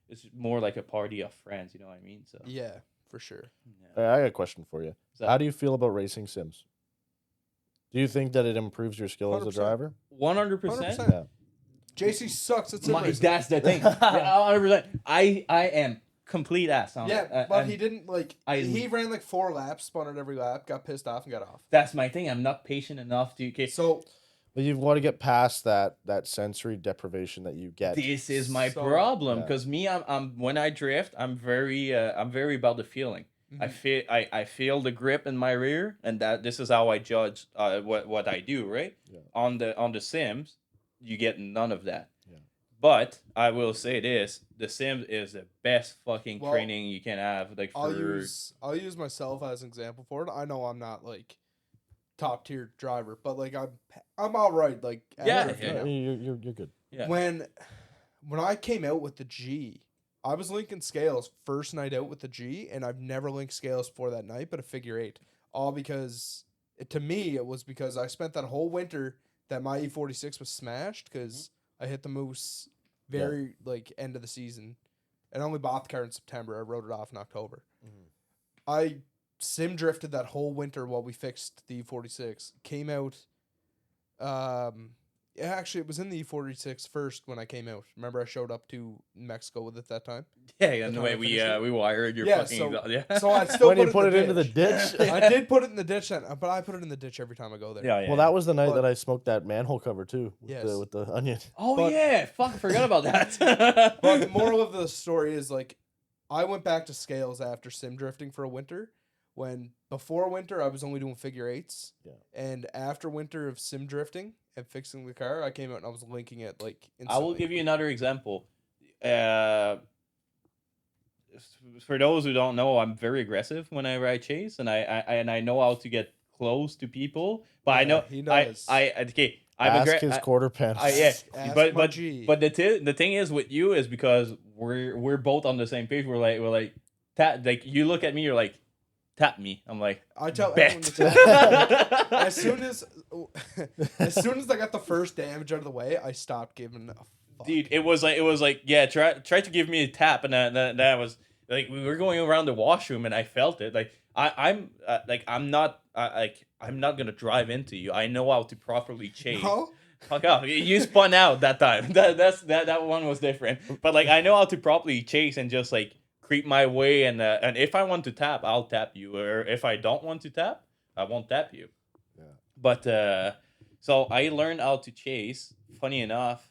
it's more like a party of friends. You know what I mean? So
Yeah, for sure.
yeah.
I got a question for you.
So-
How do you feel about racing sims? Do you think that it improves your skill as a
100%.
driver?
100%.
100%.
Yeah.
JC sucks at sim racing.
That's the thing. Yeah, 100%. I am complete ass on it.
Yeah, but
I'm-
he didn't he ran like 4 laps, spun it every lap, got pissed off and got off.
That's my thing. I'm not patient enough to. Okay,
So
But you want to get past that sensory deprivation that you get.
this is my
So-
problem
Yeah.
because I'm when I drift, I'm very about the feeling. I
Mhm.
I feel the grip in my rear, and this is how I judge what I do. Right
Yeah.
on the Sims, you get none of that.
Yeah.
But I will say this: the Sims is the best fucking
Well,
training you can have. Like
I'll
for
use myself as an example for it. I know I'm not like top tier driver, but like I'm all right. Like at
Yeah,
drifting
yeah.
now.
You're good.
yeah.
When I came out with the G, I was linking scales first night out with the G, and I've never linked scales for that night, but a figure 8. All because to me it was because I spent that whole winter that my E46 was smashed because I hit the moose very like end of the season, and I only bought the car in September. I wrote it off in October.
Mhm.
I sim drifted that whole winter while we fixed the E46. Came out. Yeah, actually, it was in the E46 first when I came out. Remember, I showed up to Mexico with it that time.
Yeah, and the
time
way
I
we
finished it?
we wired your
Yeah,
fucking
so-
yeah.
So I still
When you
put
put it into the
ditch.
ditch.
I did put it in the ditch, but I put it in the ditch every time I go there.
yeah.
Well, that was the night
But-
that I smoked that manhole cover too, with,
Yes.
with the onion.
Oh
but-
yeah, fuck, I forgot about that.
But the moral of the story is like, I went back to scales after sim drifting for a winter. when before winter I was only doing figure eights.
Yeah.
And after winter of sim drifting and fixing the car, I came out and I was linking it like
I will
instantly.
give you another example. For those who don't know, I'm very aggressive whenever I chase, and I know how to get close to people. But I
Yeah,
know
he does.
okay.
Ask his quarter pants.
Ask
but
my G.
the thing is with you is because we're both on the same page. We're like tap, like you look at me, you're like tap me. I'm like
I tell everyone
bet.
to tap me. as soon as I got the first damage out of the way, I stopped giving a fuck.
Dude, it was like yeah, try to give me a tap, and that was like we were going around the washroom, and I felt it. Like I'm not I'm not gonna drive into you. I know how to properly chase.
No?
Fuck off! You spun out that time. That one was different. But like I know how to properly chase and just like creep my way, and if I want to tap, I'll tap you, or if I don't want to tap, I won't tap you.
Yeah.
But so I learned how to chase. Funny enough,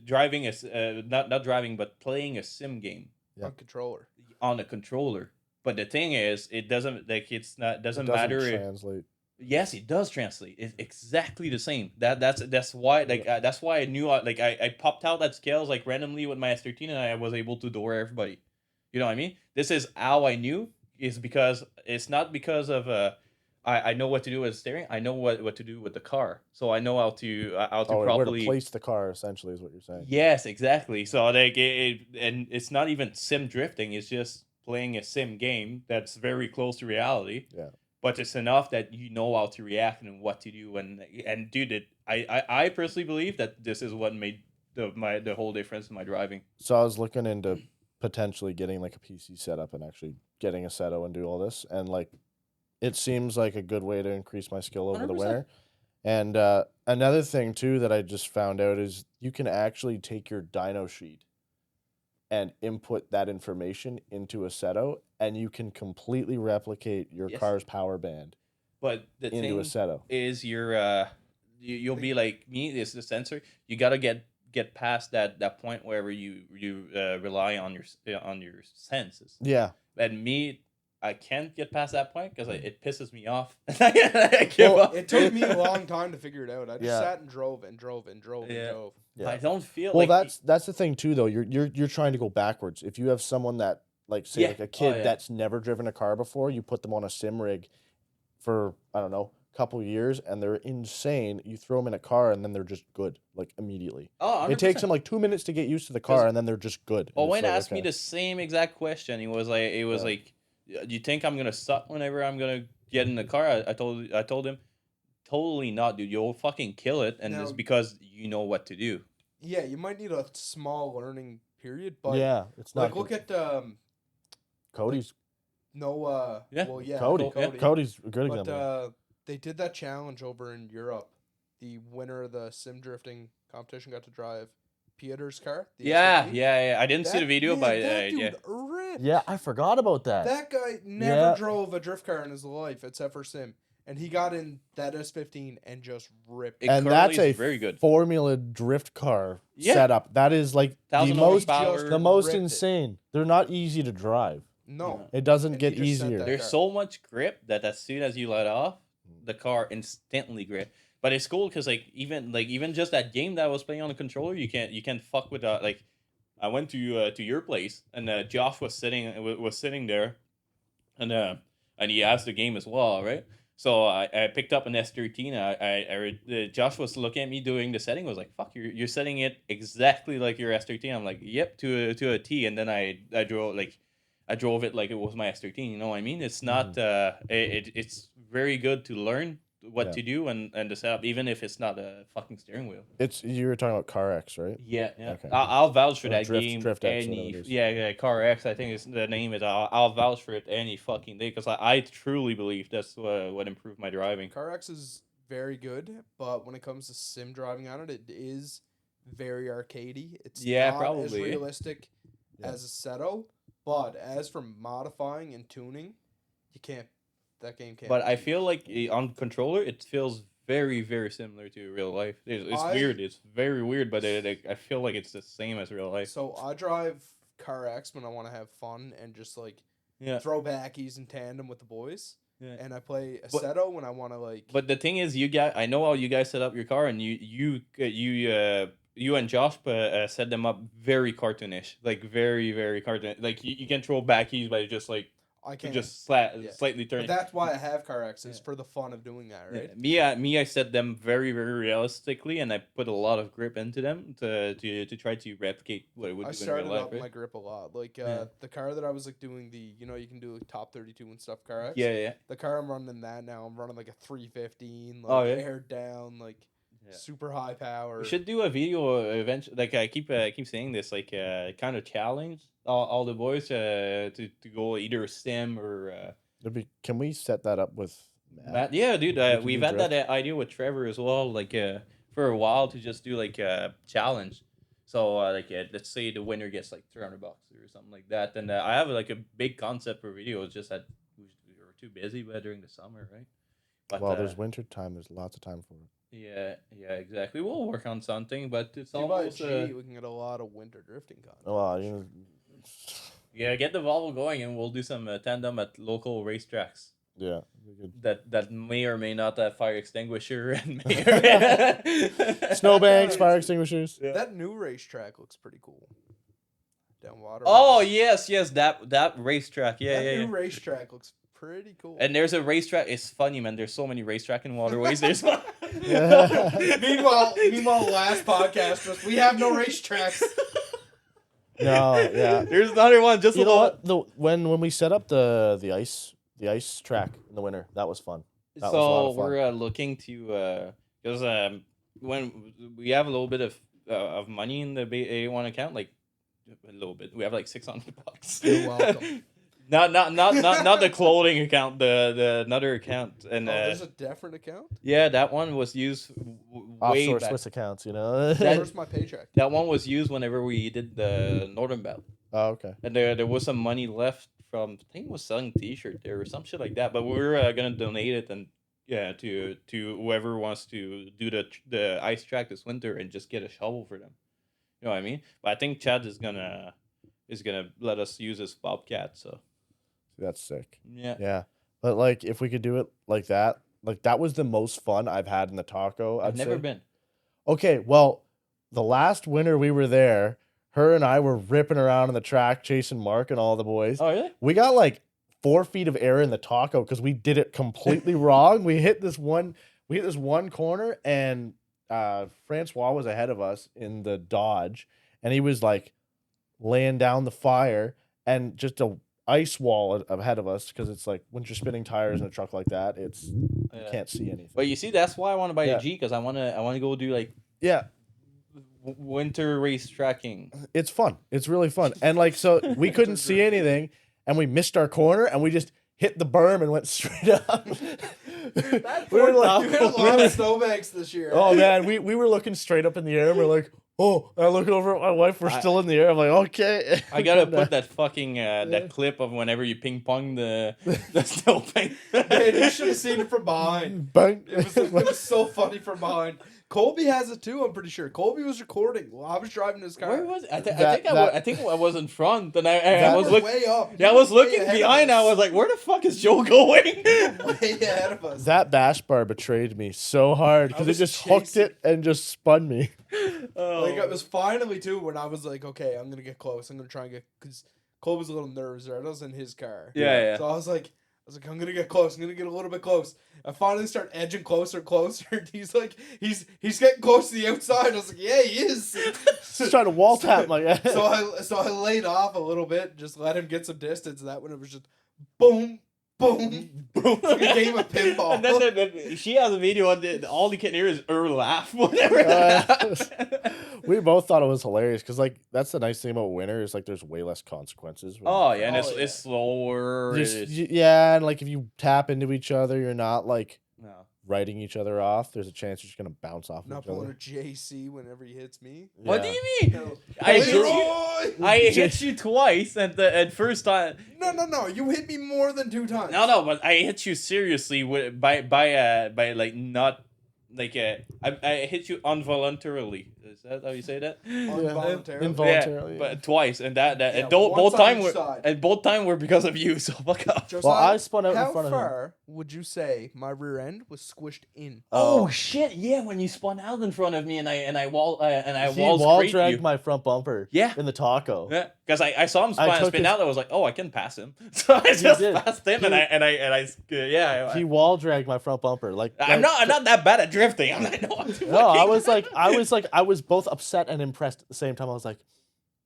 driving is not driving, but playing a sim game
Yeah.
On controller.
on a controller. But the thing is, it doesn't like it's not doesn't
It doesn't
matter.
translate.
Yes, it does translate. It's exactly the same. That's why that's why I knew I popped out at scales like randomly with my S13 and I was able to door everybody. You know what I mean? This is how I knew is because it's not because of I know what to do with steering. I know what to do with the car. So I know how to
Where to
properly
place the car essentially is what you're saying.
Yes, exactly. So like and it's not even sim drifting. It's just playing a sim game that's very close to reality.
Yeah.
But it's enough that you know how to react and what to do and dude, I personally believe that this is what made the whole difference in my driving.
So I was looking into potentially getting like a PC setup and actually getting a Seto and do all this, and like it seems like a good way to increase my skill over the
100%.
winter. And another thing too that I just found out is you can actually take your dyno sheet and input that information into a Seto, and you can completely replicate your
Yes.
car's power band
But the
into a
thing
Seto.
is you'll be like me, it's the sensor. You gotta get past that point where you rely on your senses.
Yeah.
And me, I can't get past that point because it pisses me off. I give
Well,
up.
It took me a long time to figure it out. I just
Yeah.
sat and drove and drove and drove and
Yeah.
drove.
Yeah.
I don't feel
Well,
like
that's the thing too, though. You're trying to go backwards. If you have someone that like say
Yeah.
like a
Oh,
kid
yeah.
that's never driven a car before, you put them on a sim rig for I don't know a couple years, and they're insane. You throw them in a car, and then they're just good like immediately.
oh, 100%.
It takes them like 2 minutes to get used to the car,
'Cause
and then they're just good. And
Owen
it's like,
asked me
okay.
the same exact question. He was like,
Yeah.
like, "You think I'm gonna suck whenever I'm gonna get in the car?" I told him, totally not, dude. You'll fucking kill it, and it's
Now-
because you know what to do.
Yeah, you might need a small learning period, but
Yeah, it's not
like look
good.
at
Cody's
no
Yeah.
well yeah
Cody.
Cody.
Cody's a good
But
example.
they did that challenge over in Europe. The winner of the sim drifting competition got to drive Pieter's car. The
Yeah,
S15.
yeah. I didn't see the video, but
that dude
yeah.
ripped.
Yeah, I forgot about that.
That guy never
Yeah.
drove a drift car in his life except for sim, and he got in that S15 and just ripped.
It
And
currently
that's a
is very good.
Formula drift car
Yeah.
setup. That is like the
1,000
most
horsepower.
the most
ripped it.
insane. They're not easy to drive.
No,
It doesn't
And
get
he just sent
easier.
that-
There's
car.
so much grip that as soon as you let off, the car instantly grip. But it's cool because even just that game that I was playing on the controller, you can't fuck with like. I went to your place and Josh was sitting there, and he asked the game as well, right? So I picked up an S13. Josh was looking at me doing the setting. Was like, "Fuck, you're setting it exactly like your S13." I'm like, "Yep, to a T." And then I drove it like it was my S13. You know what I mean? It's not. It's very good to learn what
Yeah.
to do and the setup, even if it's not a fucking steering wheel.
It's you were talking about Car X, right?
Yeah.
Okay.
I'll vouch for
Or
that
Drift-
game.
Drift X,
any
whatever it is.
yeah, Car X. I think it's the name is. I'll vouch for it any fucking day because I truly believe that's what improved my driving.
Car X is very good, but when it comes to sim driving on it, it is very arcadey. It's
Yeah,
not as
probably.
realistic
Yeah.
as a Seto, but as for modifying and tuning, you can't. That game can't.
But
be
I
beat.
feel like on controller, it feels very, very similar to real life. It's weird. It's very weird, but I feel like it's the same as real life.
So I drive Car X when I want to have fun and just like
Yeah.
throw backies in tandem with the boys.
Yeah.
And I play
But-
Assetto when I want to like.
But the thing is, I know how you guys set up your car, and you and Josh set them up very cartoonish, like very very cartoon. Like you can throw backies by just like
I can't.
just
Yeah.
slightly
But
turning.
that's why I have car X's
Yeah.
for the fun of doing that, right?
Me, I set them very, very realistically, and I put a lot of grip into them to try to replicate what it would
I
do in
started
real life.
up
Right?
my grip a lot. Like
Yeah.
the car that I was like doing you can do like top 32 and stuff car X.
Yeah.
The car I'm running that now, I'm running like a 315, like
Oh, yeah?
aired down, like
Yeah.
super high power.
We should do a video eventually. Like I keep saying this, like kind of challenge all the boys to go either sim or.
Can we set that up with Matt?
Yeah, dude.
can
We've
do
had
drift.
that idea with Trevor as well. Like for a while to just do like a challenge. So let's say the winner gets like $300 or something like that. And I have like a big concept for video. It's just that we were too busy during the summer, right? But,
Well, there's winter time. There's lots of time for it.
Yeah, exactly. We'll work on something, but it's
If you buy a
almost
G, we can get a lot of winter drifting content.
Well, you know,
yeah. Get the Volvo going, and we'll do some tandem at local racetracks.
yeah. we could-
That may or may not have fire extinguisher and may or may
Snowbanks, fire extinguishers.
Yeah.
That new racetrack looks pretty cool. Down water.
Oh yes, that racetrack.
that
Yeah.
new racetrack looks pretty cool.
And there's a racetrack. It's funny, man. There's so many racetrack in waterways. There's
meanwhile, last podcast, we have no racetracks.
No, yeah.
There's another one. Just
You
a
know
lot.
what? When we set up the ice track in the winter, that was fun. That was a lot
So
of fun.
we're looking to because when we have a little bit of money in the A1 account, like a little bit, we have like $600.
You're welcome.
Not the clothing account, the another account, and
There's a different account.
yeah, that one was used way
Offshore
back.
Swiss accounts, you know.
Where's my paycheck?
That one was used whenever we did the Northern Belt,
Oh, okay.
and there was some money left from I think it was selling T-shirt there or some shit like that. But we were gonna donate it and to whoever wants to do the ice track this winter and just get a shovel for them. You know what I mean? But I think Chad is gonna let us use his Bobcat. So
That's sick.
yeah.
Yeah. But like if we could do it like that was the most fun I've had in the taco.
I've
I'd
never
say.
been.
Okay, well, the last winter we were there, her and I were ripping around on the track chasing Mark and all the boys.
Oh really?
We got like 4 feet of air in the taco because we did it completely wrong. We hit this one corner and Francois was ahead of us in the Dodge and he was like laying down the fire and just a ice wall ahead of us because it's like when you're spinning tires in a truck like that, you can't see anything.
But you see, that's why I want to buy
Yeah.
a G because I want to go do like
Yeah,
winter race tracking.
it's fun. It's really fun. And like so we couldn't see anything and we missed our corner and we just hit the berm and went straight up. We were like,
You hit a lot of snowbanks this year.
oh man, we were looking straight up in the air and we're like, oh, and I look over at my wife, we're still in the air. I'm like, okay.
I gotta put that fucking that clip of whenever you ping pong the snowbank.
Man, you should have seen it from behind.
Bang.
It was so funny from behind. Colby has it too, I'm pretty sure. Colby was recording while I was driving his car.
Where was it?
That-
I think I was in front, and I was
was
looking.
way up.
Yeah, I was looking behind. I was like, "Where the fuck is Joe going?"
way ahead of us.
That bash bar betrayed me so hard because it
was
just hooked
chasing-
it and just spun me.
Like it was finally too when I was like, okay, I'm gonna get close. I'm gonna try and get because Cole was a little nervous. Right, I was in his car.
Yeah.
So I was like, I'm gonna get close. I'm gonna get a little bit close. I finally start edging closer and closer. And he's like, he's getting close to the outside. I was like, yeah, he is.
Just trying to wall tap my ass.
So I laid off a little bit, just let him get some distance. And that when it was just boom, boom, boom, like a game of pinball.
And then she has a video, and all you can hear is her laugh whenever
Uh,
that happens.
We both thought it was hilarious because like that's the nice thing about winter is like there's way less consequences. when-
Oh yeah, and
Oh,
it's slower.
yeah, and like if you tap into each other, you're not like
No.
writing each other off. There's a chance you're just gonna bounce off
Not
each other.
pulling a JC whenever he hits me.
What do
Yeah.
you mean?
No.
I hit you.
Leroy!
I hit you twice at first time.
No. You hit me more than 2 times.
No, but I hit you seriously by like not I hit you involuntarily. Is that how you say that?
Involuntarily.
Involuntarily.
Yeah, but twice, and that
Yeah,
and both
once on
time
each
were
side.
and both time were because of you. So fuck off.
Josiah,
Well, I spun out in
how
front of him.
far would you say my rear end was squished in?
Oh shit! Yeah, when you spun out in front of me, and I
He
wall
wall
scraped
dragged
you.
my front bumper.
Yeah.
In the taco.
Yeah, because I saw him
I took
spin
his-
out. I was like, oh, I can pass him. So I just
did.
passed him, and I
He wall dragged my front bumper.
I'm not that bad at drifting. I'm not.
No, I was both upset and impressed at the same time. I was like,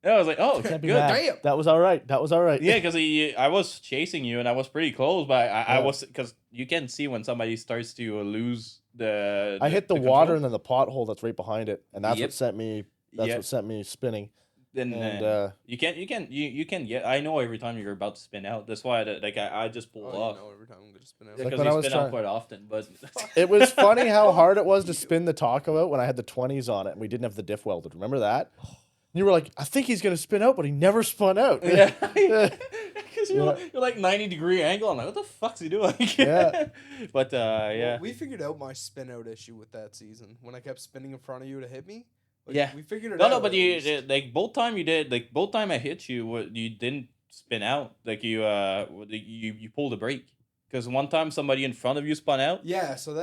I was like, oh,
can't be
good.
mad.
Damn.
That was all right. That was all right.
Yeah, because I was chasing you, and I was pretty close, but I was because you can see when somebody starts to lose the.
I hit the
control.
water and then the pothole that's right behind it, and that's
Yep.
what sent me. That's
Yep.
what sent me spinning.
Then
And
you can get. I know every time you're about to spin out. That's why I just pull
Oh,
off.
you know, every time I'm gonna spin out.
Like
Because
when I
you
was
spin out
trying-
quite often, but
it was funny how hard it was to spin the taco out when I had the 20s on it and we didn't have the diff welded. Remember that? You were like, I think he's gonna spin out, but he never spun out.
yeah, because you're like 90-degree angle. I'm like, what the fuck's he doing?
Yeah.
But
Well,
yeah,
we figured out my spin out issue with that season when I kept spinning in front of you to hit me. Like,
Yeah.
we figured it
no,
out.
but
at
you
least.
like both time I hit you, you didn't spin out. Like you pulled a brake because one time somebody in front of you spun out.
Yeah, so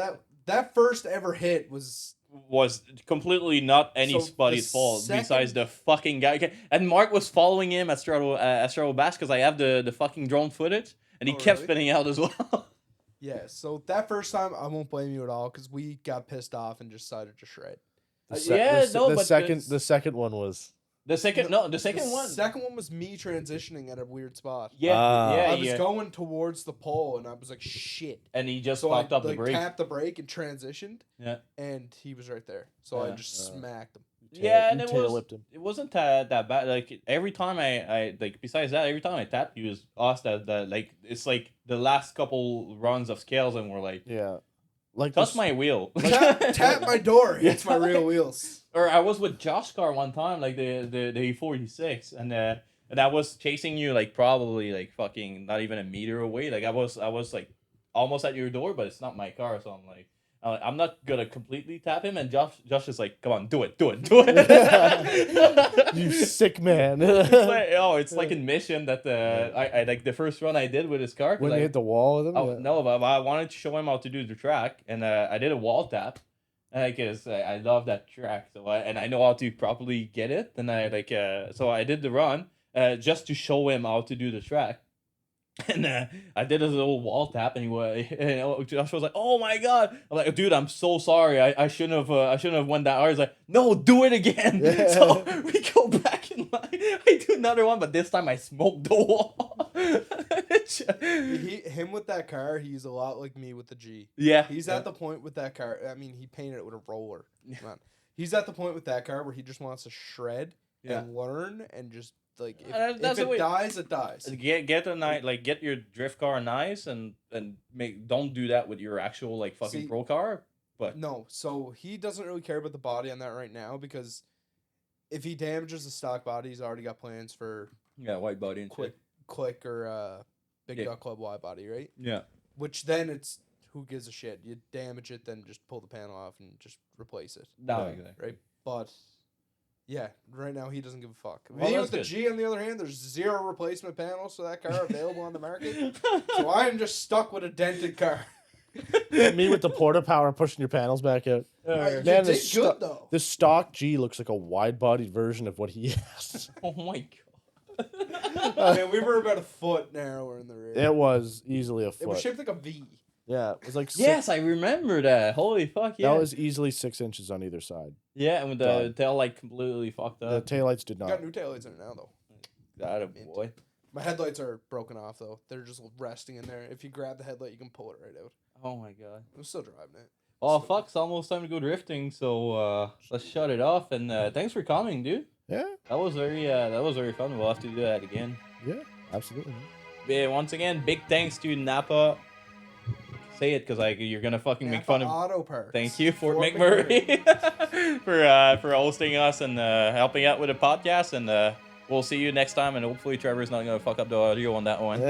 that first ever hit was
completely not
So
anybody's
the
fault
second-
besides the fucking guy. Okay, and Mark was following him at Strabo Bass because I have the fucking drone footage, and he
Oh,
kept
really?
spinning out as well.
yeah. So that first time, I won't blame you at all because we got pissed off and just decided to shred.
The
the
second one was
the second one.
The second one was me transitioning at a weird spot.
Yeah,
I was
yeah.
going towards the pole and I was like, shit.
And he just
So I
fucked up the
like
brake.
tapped the brake and transitioned,
Yeah.
and he was right there. So I
Yeah.
just smacked him.
Yeah, and
you
it
tail whipped him.
wasn't that bad. Like every time I like besides that, every time I tapped you was us that like it's like the last couple runs of scales and we're like
Yeah. Like
touch
this-
my wheel.
Tap my door. Hits my real wheels.
Or I was with Josh car one time, like the E46, and I was chasing you like probably like fucking not even a meter away. Like I was like almost at your door, but it's not my car, so I'm not gonna completely tap him. And Josh is like, come on, do it.
You sick man.
It's like in Mission that I like the first run I did with his car. 'Cause
When you hit the wall with him.
Oh
yeah.
no, but I wanted to show him how to do the track, and I did a wall tap, because I love that track. So I know how to properly get it, and so I did the run just to show him how to do the track, and I did a little wall tap, and Josh was like, "Oh my god!" I'm like, "Dude, I'm so sorry. I shouldn't have went that hard." He's like, "No, do it again."
Yeah.
So we go back in line. I do another one, but this time I smoked the wall.
Him with that car, he's a lot like me with the G.
Yeah,
He's at the point with that car. I mean, he painted it with a roller. Man. He's at the point with that car where he just wants to shred and learn and just like if
That's the
it
way-
dies, it dies.
Get a nice get your drift car nice and don't do that with your actual like fucking
See,
pro car. But
No, so he doesn't really care about the body on that right now because if he damages the stock body, he's already got plans for
yeah, white body and
Click or Big
Yeah.
Dog Club wide body, right?
Yeah.
Which then it's who gives a shit? You damage it, then just pull the panel off and just replace it,
No,
Yeah.
exactly.
right? But yeah, right now he doesn't give a fuck.
Well,
Me
that's
with the
good.
G, on the other hand, there's 0 replacement panels for that car available on the market, so I am just stuck with a dented car.
Me with the porta power pushing your panels back out.
You
Man,
did
this
good though.
This stock G looks like a wide-bodied version of what he has.
Oh my god.
Man, we were about a foot narrower in the rear.
It was easily a
It was
foot.
shaped like a V.
Yeah, it was like
Yes, I remember that. Holy fuck, yeah.
That was easily 6 inches on either side.
yeah, and with the
done.
tail light completely fucked
The
up.
taillights did
I
not.
got new taillights in it now though.
That a boy.
My headlights are broken off though. They're just resting in there. If you grab the headlight, you can pull it right out.
Oh my god.
I'm still driving it.
Oh fuck, it's almost time to go drifting, so let's shut it off, and thanks for coming, dude.
Yeah,
That was very fun. We'll have to do that again.
yeah, absolutely. man.
Yeah, once again, big thanks to NAPA. Say it, because you're gonna fucking make fun of.
AutoParts.
Thank you, Fort McMurray, for hosting us and helping out with the podcast. And we'll see you next time. And hopefully, Trevor's not gonna fuck up the audio on that one.